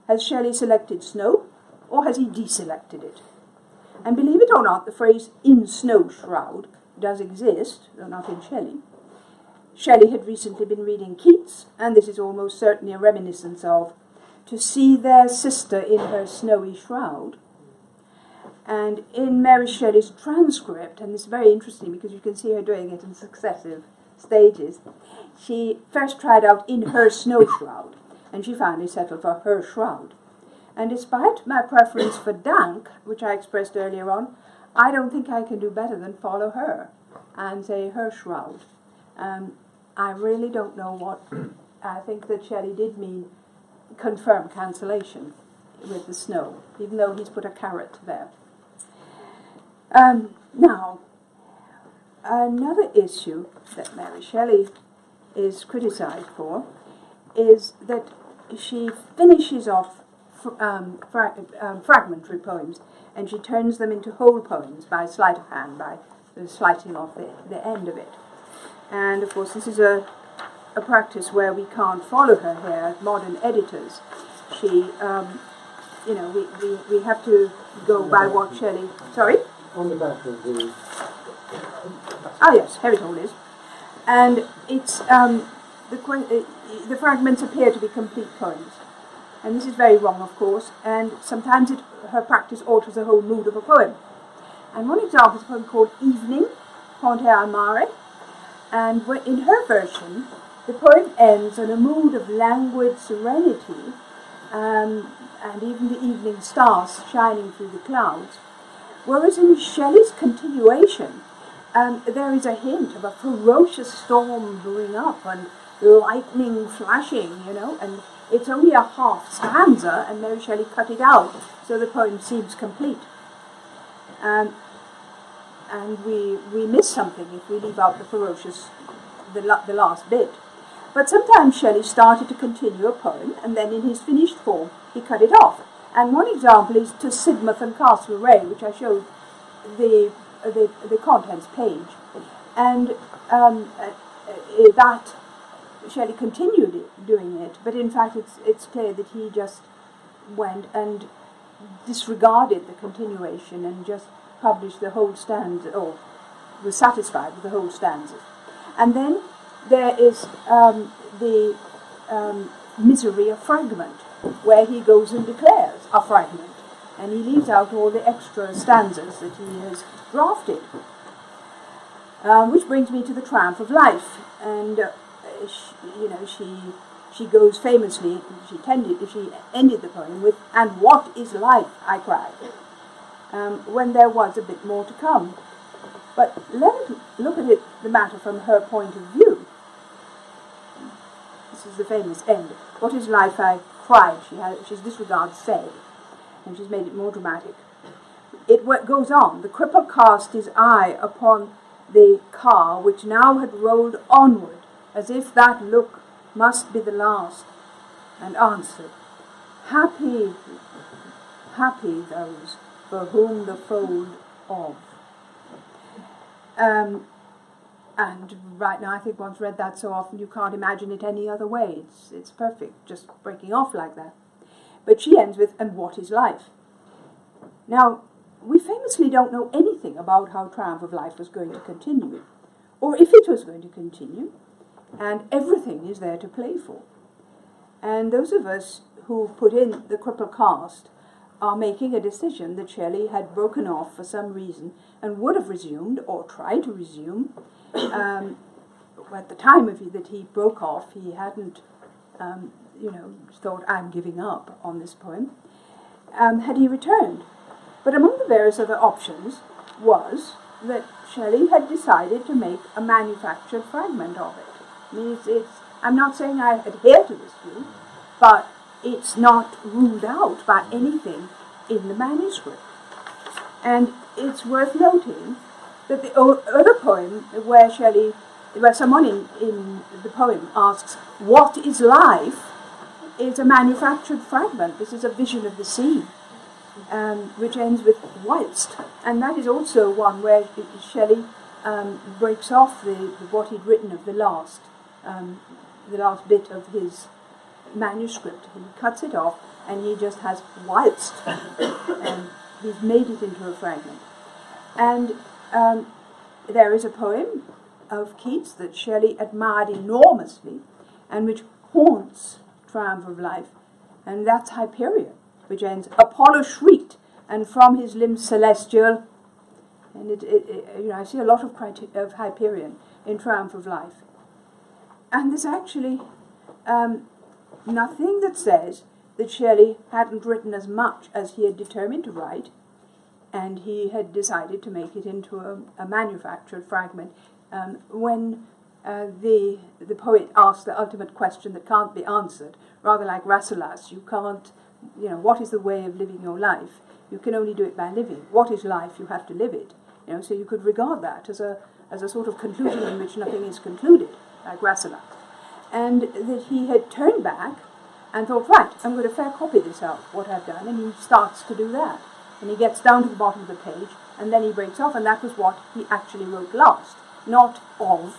Has Shelley selected snow, or has he deselected it? And believe it or not, the phrase in snow shroud does exist, though not in Shelley. Shelley had recently been reading Keats, and this is almost certainly a reminiscence of to see their sister in her snowy shroud. And in Mary Shelley's transcript, and this is very interesting because you can see her doing it in successive stages. She first tried out in her snow shroud, and she finally settled for her shroud. And despite my preference for Dank, which I expressed earlier on, I don't think I can do better than follow her and say her shroud. I really don't know what. I think that Shelley did mean confirm cancellation with the snow, even though he's put a carrot there. Now, another issue that Mary Shelley is criticized for is that she finishes off fragmentary poems, and she turns them into whole poems by sleight of hand, by slicing off the end of it. And of course, this is a practice where we can't follow her here as modern editors. She, we have to go by what Shelley. Sorry. On the back of the. Ah yes, here it all is, and it's the fragments appear to be complete poems. And this is very wrong, of course, and sometimes her practice alters the whole mood of a poem. And one example is a poem called Evening, Ponte al Mare, and in her version, the poem ends on a mood of languid serenity, and even the evening stars shining through the clouds, whereas in Shelley's continuation, there is a hint of a ferocious storm brewing up and lightning flashing, and it's only a half stanza, and Mary Shelley cut it out, so the poem seems complete. And we miss something if we leave out the ferocious, the last bit. But sometimes Shelley started to continue a poem, and then in his finished form, he cut it off. And one example is To Sidmouth and Castlereagh, which I showed the contents page. And that Shelley continued doing it, but in fact it's clear that he just went and disregarded the continuation and just published the whole stanza, or was satisfied with the whole stanzas. And then there is the Misery, a fragment, where he goes and declares a fragment, and he leaves out all the extra stanzas that he has drafted. Which brings me to the Triumph of Life, and she goes famously. She ended the poem with, "And what is life?" I cried, when there was a bit more to come. But let us look at the matter from her point of view. This is the famous end. "What is life?" I cried. She's disregarded "say," and she's made it more dramatic. It goes on. "The cripple cast his eye upon the car, which now had rolled onward, as if that look must be the last, and answered, 'Happy, happy those for whom the fold of.'" And right now, I think one's read that so often you can't imagine it any other way. It's perfect, just breaking off like that. But she ends with, "And what is life?" Now, we famously don't know anything about how Triumph of Life was going to continue, or if it was going to continue, and everything is there to play for. And those of us who put in the cripple cast are making a decision that Shelley had broken off for some reason and would have resumed, or tried to resume. At the time that he broke off, he hadn't, thought, "I'm giving up on this poem," had he returned. But among the various other options was that Shelley had decided to make a manufactured fragment of it. I mean, I'm not saying I adhere to this view, but it's not ruled out by anything in the manuscript. And it's worth noting that the other poem where someone in the poem asks, "What is life?" is a manufactured fragment. This is a vision of the sea, which ends with "whilst." And that is also one where Shelley breaks off what he'd written of the last bit of his manuscript. He cuts it off, and he just has "whilst," and he's made it into a fragment. And there is a poem of Keats that Shelley admired enormously, and which haunts Triumph of Life, and that's Hyperion, which ends, "Apollo shrieked, and from his limbs celestial." And I see a lot of Hyperion in Triumph of Life. And there's actually nothing that says that Shelley hadn't written as much as he had determined to write, and he had decided to make it into a manufactured fragment. When the poet asks the ultimate question that can't be answered, rather like Rasselas, you can't, what is the way of living your life? You can only do it by living. What is life? You have to live it. So you could regard that as a sort of conclusion in which nothing is concluded, like Rasselas. And that he had turned back and thought, right, I'm going to fair copy this out, what I've done, and he starts to do that. And he gets down to the bottom of the page, and then he breaks off, and that was what he actually wrote last. Not of,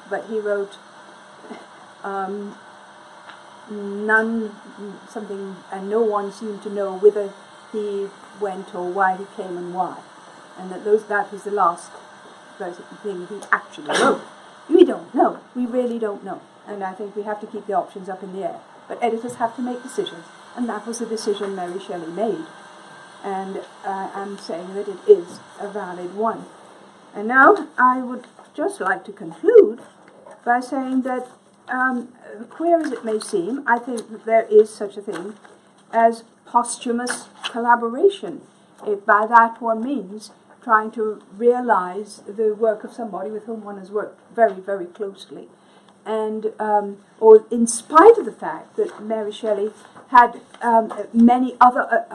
but he wrote none, something, and no one seemed to know whither he went or why he came and why. And that was the last thing he actually wrote. We don't know. We really don't know. And I think we have to keep the options up in the air. But editors have to make decisions, and that was the decision Mary Shelley made. And I'm saying that it is a valid one. And now I would just like to conclude by saying that, queer as it may seem, I think that there is such a thing as posthumous collaboration, if by that one means trying to realize the work of somebody with whom one has worked very, very closely. And, or in spite of the fact that Mary Shelley had many other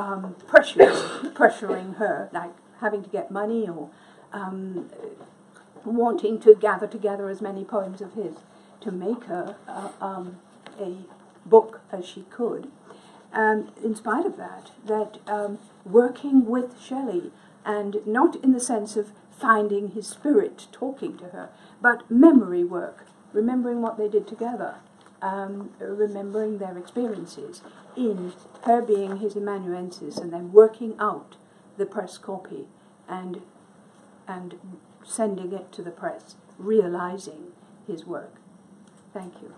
pressures pressuring her, like having to get money or wanting to gather together as many poems of his to make her a book as she could. In spite of that, working with Shelley, and not in the sense of finding his spirit talking to her, but memory work, remembering what they did together, remembering their experiences in her being his amanuensis, and then working out the press copy and sending it to the press, realizing his work. Thank you.